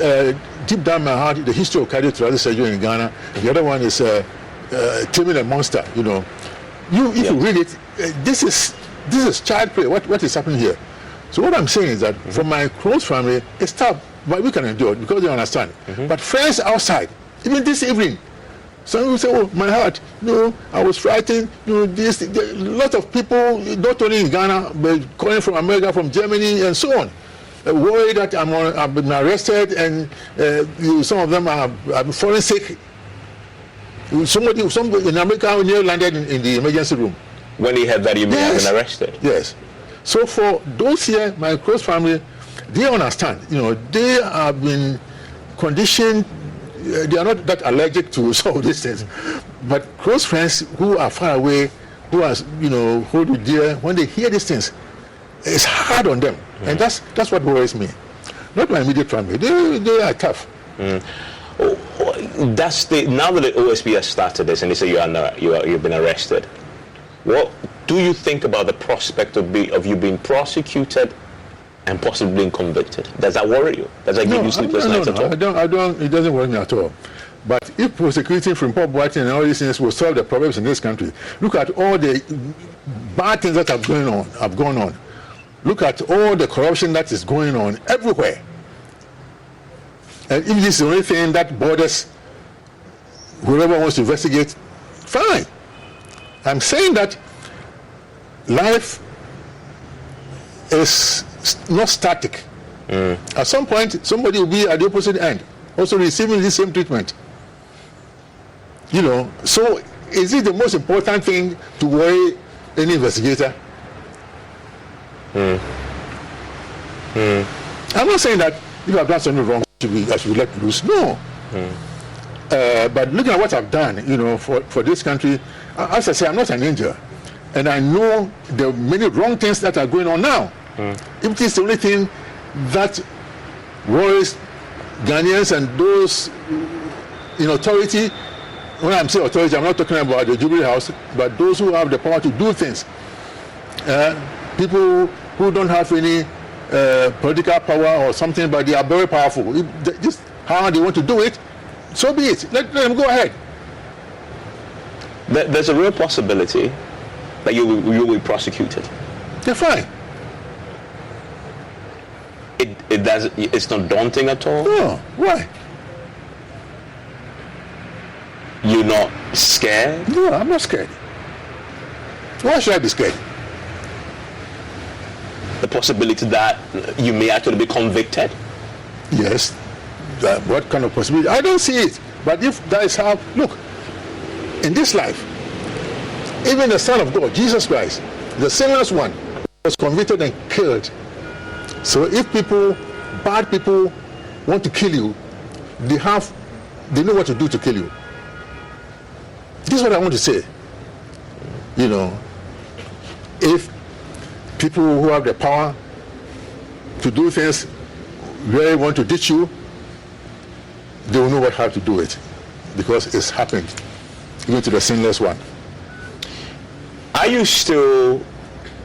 deep down my heart, the history of cardiothoracic surgery in Ghana. The other one is Taming a Monster. If you read it, this is child play. What is happening here? So what I'm saying is that for my close family, it's tough, but we can endure it because they understand. But friends outside, even this evening, some people say, "Oh, my heart! I was frightened." A lot of people, not only in Ghana, but calling from America, from Germany, and so on, worried that I've been arrested, and some of them are falling sick. Somebody in America nearly landed in the emergency room
when he heard that you may have been arrested.
Yes. So for those here, my close family, they understand. They have been conditioned. They are not that allergic to some of these things, but close friends who are far away, who are hold you dear, when they hear these things, it's hard on them, and that's what worries me. Not my immediate family; they are tough.
Now that the OSP has started this, and they say you've been arrested, what do you think about the prospect of you being prosecuted and possibly being convicted? Does that worry you? Does that give you sleepless nights at all?
I don't. It doesn't worry me at all. But if prosecuting Frimpong Boateng and all these things will solve the problems in this country, look at all the bad things that have gone on. Look at all the corruption that is going on everywhere. And if this is the only thing that bothers whoever wants to investigate, fine. I'm saying that life is not static. At some point, somebody will be at the opposite end, also receiving the same treatment. So is it the most important thing to worry any investigator? I'm not saying that if I've done something wrong, I should be let loose. No. But looking at what I've done, for this country, as I say, I'm not an angel. And I know there are many wrong things that are going on now. If it is the only thing that worries Ghanaians and those in authority, when I'm saying authority, I'm not talking about the Jubilee House, but those who have the power to do things. People who don't have any political power or something, but they are very powerful. Just how they want to do it, so be it. Let them go ahead.
There's a real possibility that you will be prosecuted.
They're fine.
It's not daunting at all?
No. Why?
You're not scared?
No, I'm not scared. Why should I be scared?
The possibility that you may actually be convicted?
Yes. What kind of possibility? I don't see it. But if that is how, look, in this life, even the Son of God, Jesus Christ, the sinless one, was convicted and killed. So if bad people want to kill you, they know what to do to kill you. This is what I want to say. If people who have the power to do things really want to ditch you, they will know how to do it, because it's happened even to the sinless one.
Are you still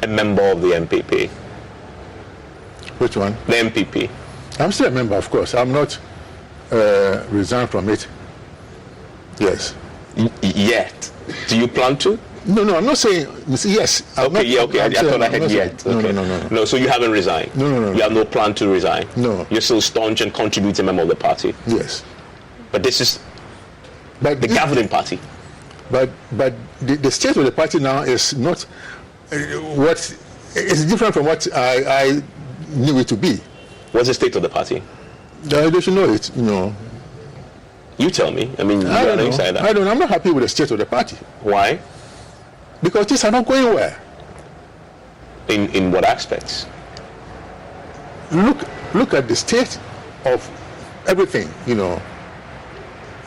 a member of the MPP?
Which one?
The MPP.
I'm still a member, of course. I'm not resigned from it. Yes.
Yet? Do you plan to?
No, I'm not saying yes.
I thought I had yet. Okay. No, so you haven't resigned?
No.
You have no plan to resign?
No.
You're still staunch and contributing member of the party?
Yes.
But this is the governing party?
But the state of the party now is not it's different from what I knew it to be.
What's the state of the party?
They should know it,
You tell me. I mean, you're an insider.
I'm not happy with the state of the party.
Why?
Because things are not going well.
In what aspects?
Look at the state of everything,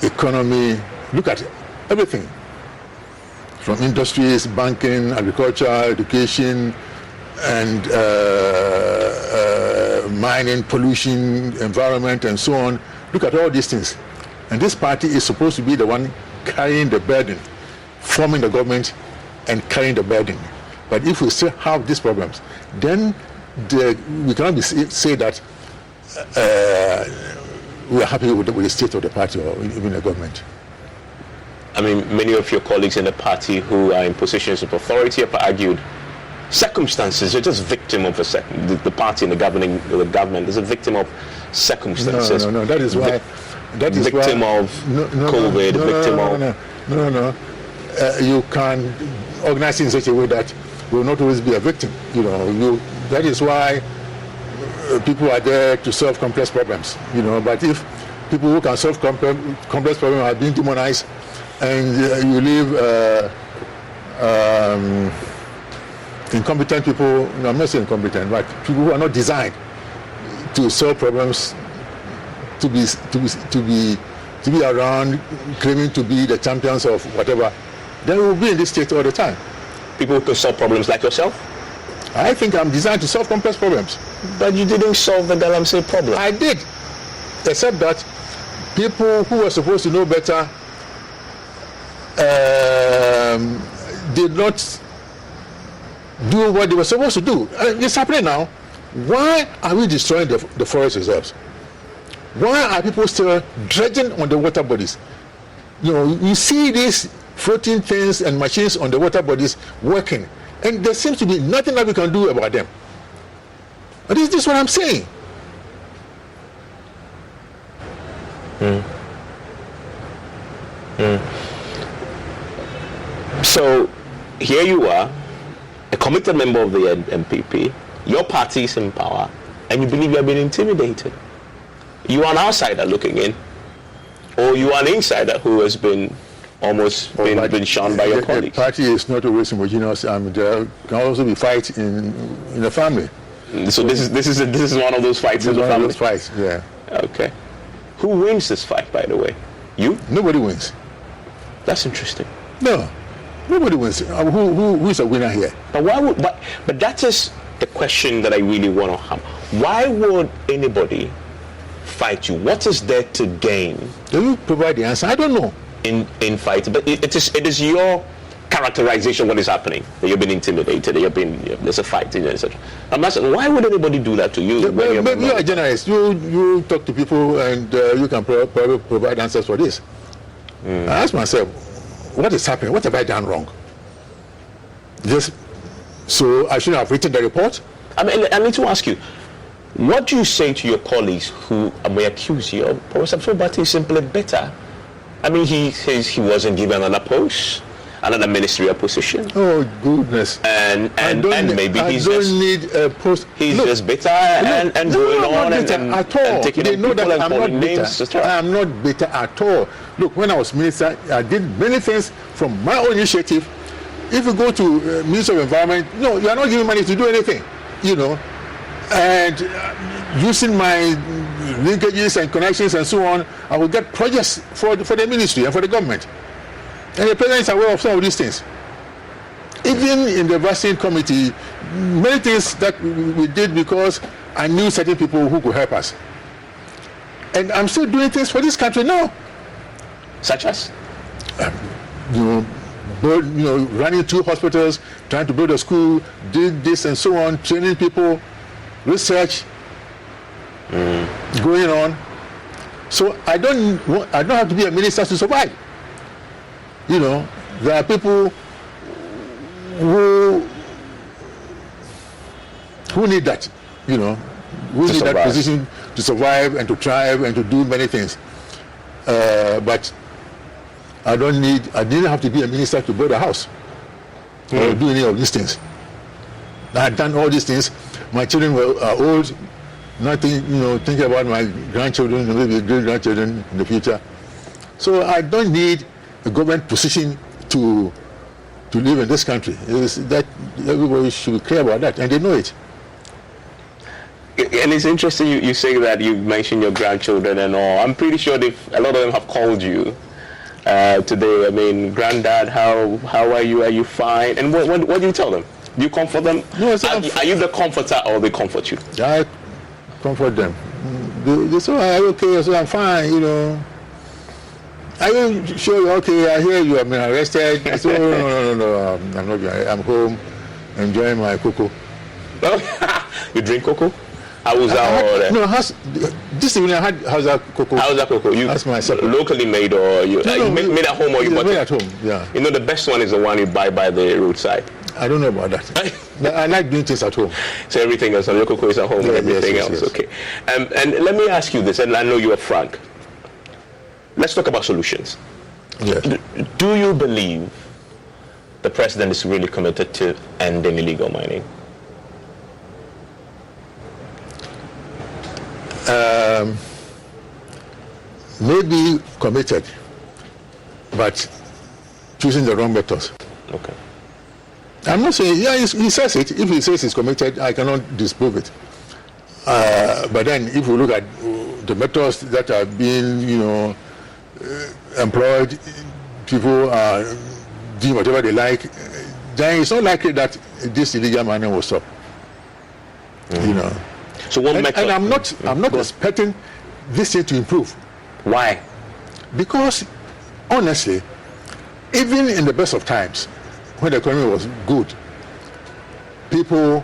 economy, look at everything. From industries, banking, agriculture, education, and mining, pollution, environment, and so on. Look at all these things. And this party is supposed to be the one carrying the burden, forming the government and carrying the burden. But if we still have these problems, then we cannot say that we are happy with the state of the party or even the government.
I mean, many of your colleagues in the party who are in positions of authority have argued circumstances. You're just victim of the party and the government is a victim of circumstances.
No. That is why.
Victim of COVID. Victim of.
No. You can organize in such a way that will not always be a victim. That is why people are there to solve complex problems. But if people who can solve complex problems are being demonized, and you leave incompetent people, I'm not saying incompetent, but people who are not designed to solve problems, to be around, claiming to be the champions of whatever, then we'll be in this state all the time.
People who can solve problems like yourself?
I think I'm designed to solve complex problems.
But you didn't solve the Galamsey problem.
I did, except that people who were supposed to know better did not do what they were supposed to do. It's happening now. Why are we destroying the forest reserves? Why are people still dredging on the water bodies? You see these floating things and machines on the water bodies working, and there seems to be nothing that we can do about them. But this is what I'm saying.
So here you are, a committed member of the MPP, your party is in power, and you believe you have been intimidated. You are an outsider looking in, or you are an insider who has been almost been shunned by your colleagues.
The party is not always homogeneous. There can also be fights in the family.
So this is one of those fights in the family.
One of those fights, yeah.
Okay. Who wins this fight, by the way? You?
Nobody wins.
That's interesting.
No, nobody wins. Who is a winner here?
But why would? But that is the question that I really want to have. Why would anybody fight you? What is there to gain?
Do you provide the answer? I don't know.
In fight, but it is your characterization what is happening. That you've been intimidated. There's a fight, etc. I'm asking, why would anybody do that to you?
Maybe you are a journalist. You talk to people and you can probably provide answers for this. I ask myself, what is happening? What have I done wrong? So I shouldn't have written the report?
I need to ask you, what do you say to your colleagues who may accuse you of Professor Frimpong Boateng is simply better? I mean, he says he wasn't given another post, another ministerial position.
Oh goodness!
And maybe he's
don't need a post.
He's just bitter and going on and taking
they know that I'm not
names.
Bitter. I am not bitter at all. Look, when I was minister, I did many things from my own initiative. If you go to Minister of Environment, no, you are not giving money to do anything, and using my linkages and connections and so on, I will get projects for the ministry and for the government. And the president is aware of some of these things. Even in the vaccine committee, many things that we did because I knew certain people who could help us. And I'm still doing things for this country now.
Such as?
Running 2 hospitals, trying to build a school, did this and so on, training people, research going on. So I don't have to be a minister to survive. There are people who need that, who need that position to survive and to thrive and to do many things. But I didn't have to be a minister to build a house or do any of these things. I had done all these things. My children are old, nothing, thinking about my grandchildren and maybe great-grandchildren in the future. So I don't need a government position to live in this country. It's that everybody should care about that, and they know it.
And it's interesting you say that you mentioned your grandchildren and all. I'm pretty sure a lot of them have called you today. I mean, Granddad, how are you? Are you fine? And what do you tell them? Do you comfort them?
No,
are you the comforter or they comfort you?
I comfort them. They say, "Are you okay?" I say, "I'm fine." Are you sure you're okay? I hear you have been arrested. I say, no, I'm not. I'm home, enjoying my cocoa.
You drink cocoa? Hausa
No, this evening I had Hausa cocoa.
Hausa cocoa. That's my locally made or you made at home or you bought
made
it?
at home, yeah.
The best one is the one you buy by the roadside.
I don't know about that. I like doing things at home.
So everything else, your cocoa is at home and everything else. Yes. Okay. And let me ask you this, and I know you are frank. Let's talk about solutions.
Yes.
Do you believe the president is really committed to ending illegal mining?
Maybe committed, but choosing the wrong methods.
Okay.
I'm not saying, he says it. If he says he's committed, I cannot disprove it. But then if we look at the methods that are being, employed, people are doing whatever they like, then it's not likely that this illegal mining will stop.
So what method?
And I'm not expecting this thing to improve.
Why?
Because honestly, even in the best of times, when the economy was good, people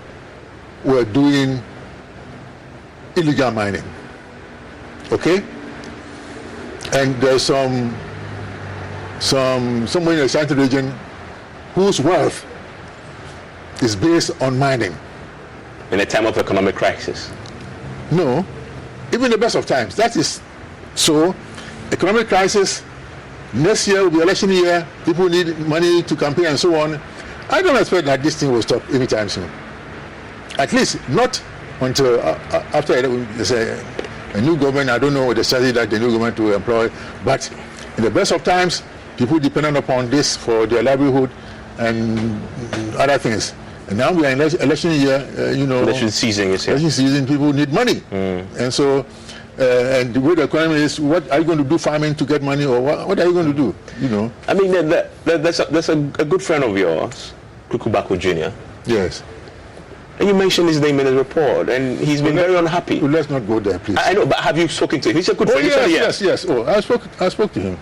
were doing illegal mining. Okay? And there's someone in the Central region whose wealth is based on mining.
In a time of economic crisis?
No. Even the best of times. That is so. Economic crisis, next year will be election year, people need money to campaign and so on. I don't expect that this thing will stop anytime soon. At least not until after there's a new government. I don't know the strategy that the new government will employ, but in the best of times, people dependent upon this for their livelihood and other things. And now we are in election year,
election season, you say.
Election season, people need money. And so and the way the economy is, what are you going to do farming to get money, or what are you going to do? You know.
I mean, there's a good friend of yours, Kukubaku Jr.
Yes.
And you mentioned his name in the report, and he's been very unhappy.
Well, let's not go there, please.
I know, but have you spoken to him? He's a good friend.
Yes. Oh, I spoke to him.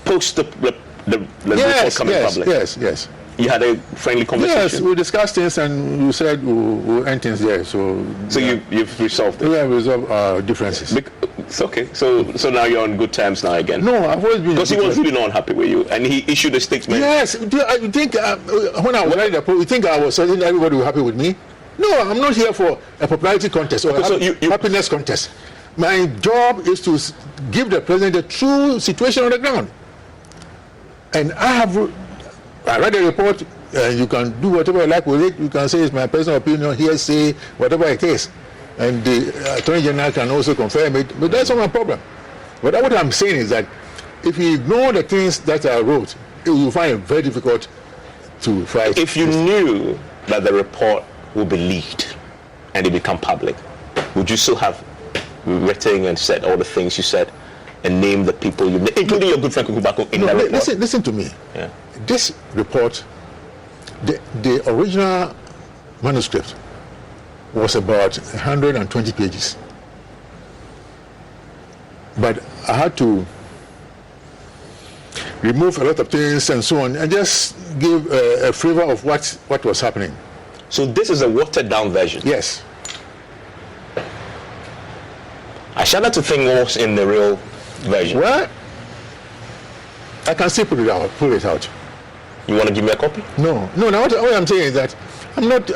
Post the report coming public.
Yes.
You had a friendly conversation.
Yes, we discussed things, and you said we'll end things there. So
you've resolved it.
We have resolved our differences.
It's okay. So now you're on good terms now again.
No, I've always been.
Because he was really not happy with you, and he issued a statement.
Yes. Do you think when I was writing the report, you think I was saying everybody was happy with me? No, I'm not here for a popularity contest or happiness contest. My job is to give the president the true situation on the ground. And I read the report, and you can do whatever you like with it. You can say it's my personal opinion, hearsay, whatever it is. And the Attorney General can also confirm it, but that's not my problem. But what I'm saying is that if you ignore the things that I wrote, you will find it very difficult to fight.
If you knew that the report will be leaked and it become public, would you still have written and said all the things you said and named the people you named, including your good friend Kukubaku in that report?
Listen to me.
Yeah.
This report, the original manuscript was about 120 pages. But I had to remove a lot of things and so on, and just give a flavor of what was happening.
So this is a watered down version?
Yes.
I shudder to think what's in the real version.
Well, I can still pull it out.
You want to give me a copy?
No. What I'm saying is that I'm not.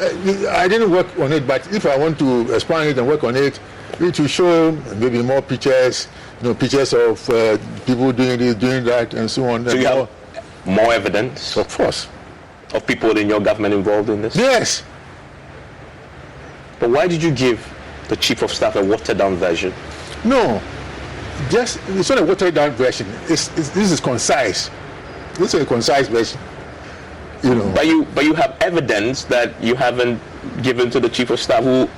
I didn't work on it, but if I want to expand it and work on it, it will show maybe more pictures. Pictures of people doing this, doing that, and so on.
So you have more evidence?
Of course.
Of people in your government involved in this?
Yes.
But why did you give the chief of staff a watered down version?
No, it's not a watered down version. This is concise. This is a concise version.
But you have evidence that you haven't given to the chief of staff who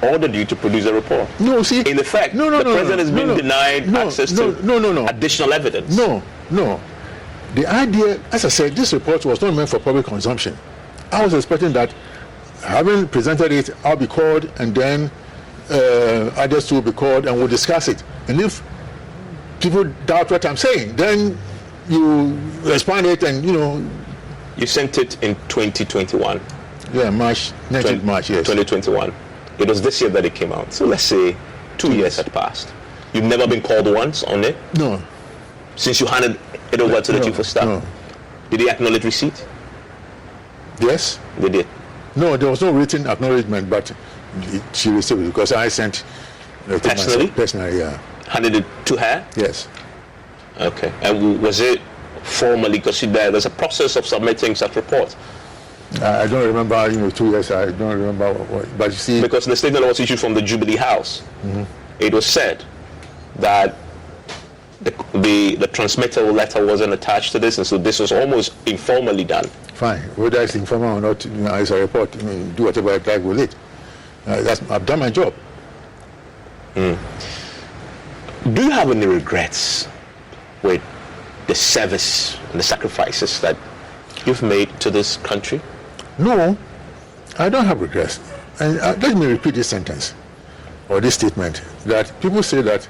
ordered you to produce a report.
No, see.
In effect, the president has been denied access to additional evidence.
No. The idea, as I said, this report was not meant for public consumption. I was expecting that, having presented it, I'll be called, and then others will be called, and we'll discuss it. And if people doubt what I'm saying, then you respond it, and
You sent it in 2021.
Yeah, March, yes.
2021. It was this year that it came out. So let's say 2 years had passed. You've never been called once on it?
No.
Since you handed it over to the chief of staff?
No.
Did he acknowledge receipt?
Yes.
They did?
No, there was no written acknowledgement, but she received it because I sent
personally?
Personally, yeah.
Handed it to her?
Yes.
Okay. And was it formally, because there's a process of submitting such reports?
I don't remember, 2 years, I don't remember what, but you see...
Because the statement was issued from the Jubilee House.
Mm-hmm.
It was said that the transmittal letter wasn't attached to this, and so this was almost informally done.
Fine. Whether it's informal or not, it's a report. Do whatever I like with it. I've done my job.
Do you have any regrets with the service and the sacrifices that you've made to this country?
No, I don't have regrets. And let me repeat this sentence or this statement, that people say that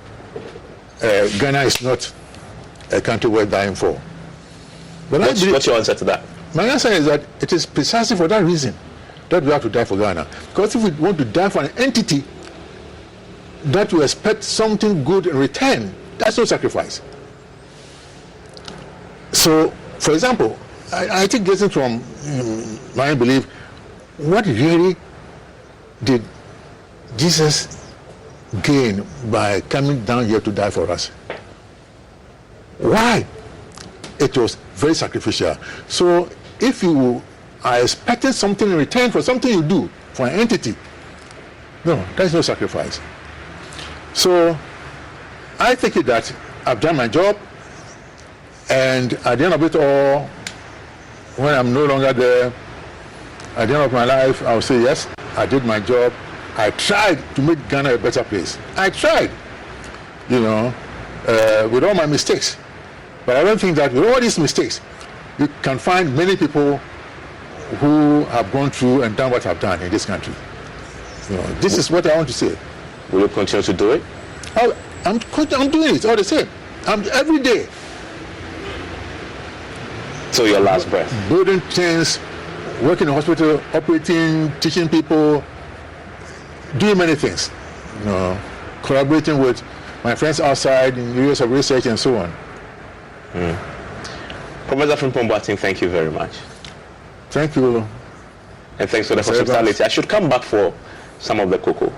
Ghana is not a country worth dying for. But
what's your answer to that?
My answer is that it is precisely for that reason that we have to die for Ghana. Because if we want to die for an entity that we expect something good in return, that's no sacrifice. So, for example, I think getting from my belief, what really did Jesus gain by coming down here to die for us? Why? It was very sacrificial. So if you are expecting something in return for something you do for an entity, no, that's no sacrifice. So I think that I've done my job, and at the end of it all, when I'm no longer there, at the end of my life, I'll say, yes, I did my job. I tried to make Ghana a better place. I tried. with all my mistakes. But I don't think that with all these mistakes, you can find many people who have gone through and done what I've done in this country. This is what I want to say.
Will you continue to do it?
I'm doing it all the same. Every day.
So your last breath.
Building things, working in the hospital, operating, teaching people, doing many things. Collaborating with my friends outside in areas of research and so on.
Professor Frimpong Boateng, thank you very much.
Thank you.
And thanks for the hospitality. I should come back for some of the cocoa.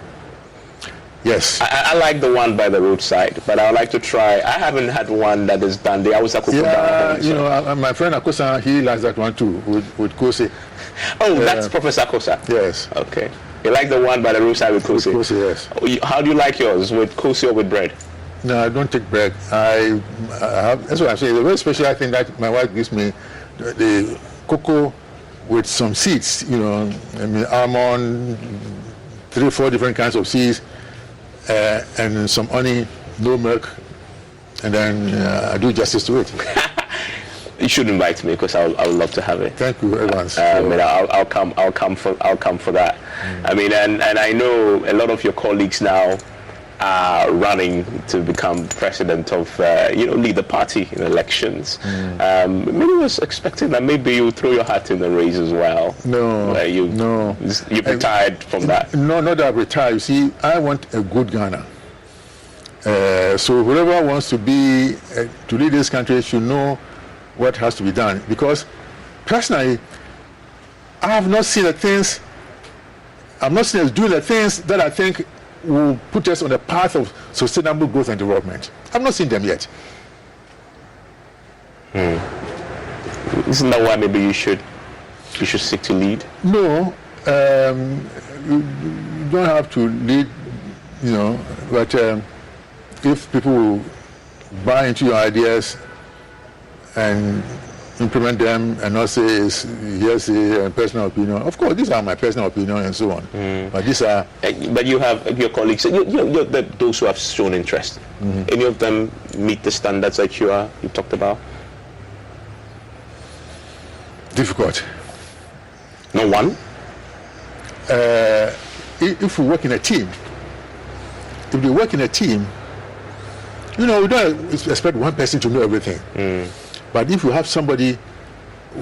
Yes.
I like the one by the roadside, but I would like to try. I haven't had one that is done. The Hausa cocoa.
Yeah, my friend Akosa, he likes that one too, with Kose.
Oh, that's Professor Akosa?
Yes.
Okay. You like the one by the roadside with Kose?
With Kose, yes.
How do you like yours, with Kose or with bread?
No, I don't take bread. That's what I'm saying. The very special thing that my wife gives me, the cocoa with some seeds, almond, 3-4 different kinds of seeds, and some honey, no milk, and then I do justice to it.
You should invite me because I would love to have it.
Thank you, Evans.
I'll come for that. I mean, and I know a lot of your colleagues now are running to become president of, lead the party in elections. Maybe I was expecting that maybe you throw your hat in the race as well.
No.
You retired from that.
No, not that I retired. You see, I want a good Ghana. So whoever wants to be to lead this country should know what has to be done. Because personally, I have not seen the things. I'm not seeing us doing the things that I think will put us on the path of sustainable growth and development. I've not seen them yet.
Isn't that why maybe you should seek to lead?
No, you don't have to lead, but if people will buy into your ideas and implement them and not say it's hearsay and personal opinion. Of course, these are my personal opinion and so on. But these are.
But you have your colleagues. Those who have shown interest. Any of them meet the standards that you talked about?
Difficult.
No one.
If we work in a team, we don't expect one person to know everything. But if you have somebody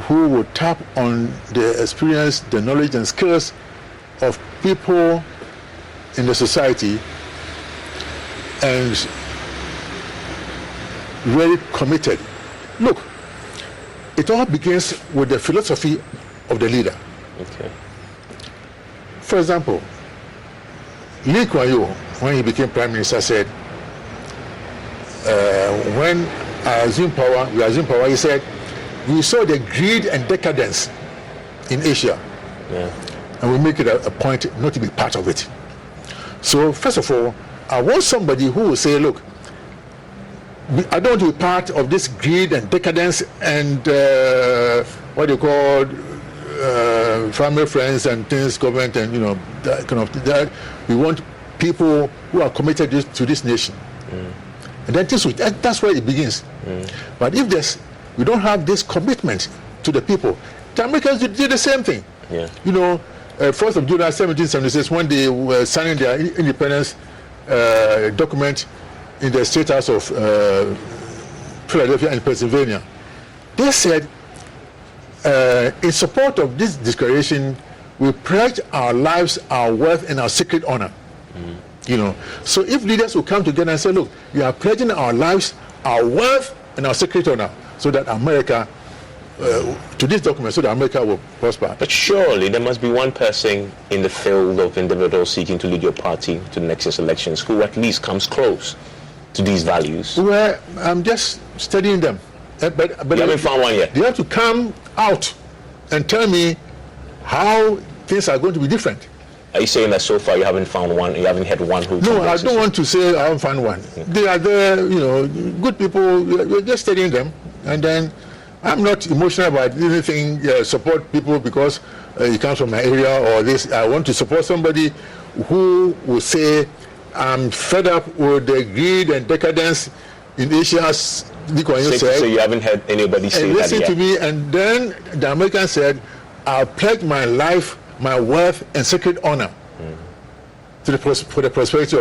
who will tap on the experience, the knowledge and skills of people in the society and really committed. Look, it all begins with the philosophy of the leader.
Okay.
For example, Lee Kuan Yew, when he became Prime Minister, said, when we assumed power, he said, we saw the greed and decadence in Asia, and we make it a point not to be part of it. So, first of all, I want somebody who will say, look, I don't want to be part of this greed and decadence and what you call family, friends, and things, government, and that kind of that. We want people who are committed to this nation. And then that's where it begins. But if we don't have this commitment to the people, the Americans did the same thing. 1st of July 1776, when they were signing their independence document in the State House of Philadelphia and Pennsylvania, they said, in support of this declaration, we pledge our lives, our wealth, and our sacred honor. So if leaders will come together and say, look, we are pledging our lives, our wealth, and our sacred honor, so that America, to this document, so that America will prosper.
But surely there must be one person in the field of individuals seeking to lead your party to the next year's elections who at least comes close to these values.
Well, I'm just studying them. But
you haven't found one yet?
They have to come out and tell me how things are going to be different.
Are you saying that so far you haven't found one, you haven't had one who...
No, I don't want to say I haven't found one. They are there, good people, we're just studying them. And then I'm not emotional about anything, support people because he comes from my area or this. I want to support somebody who will say I'm fed up with the greed and decadence in Asia, as Lee Kuan Yew said.
So you haven't heard anybody say
and
that
listen
yet.
to me, and then the American said, I'll pledge my life, my wealth, and sacred honor for the prosperity of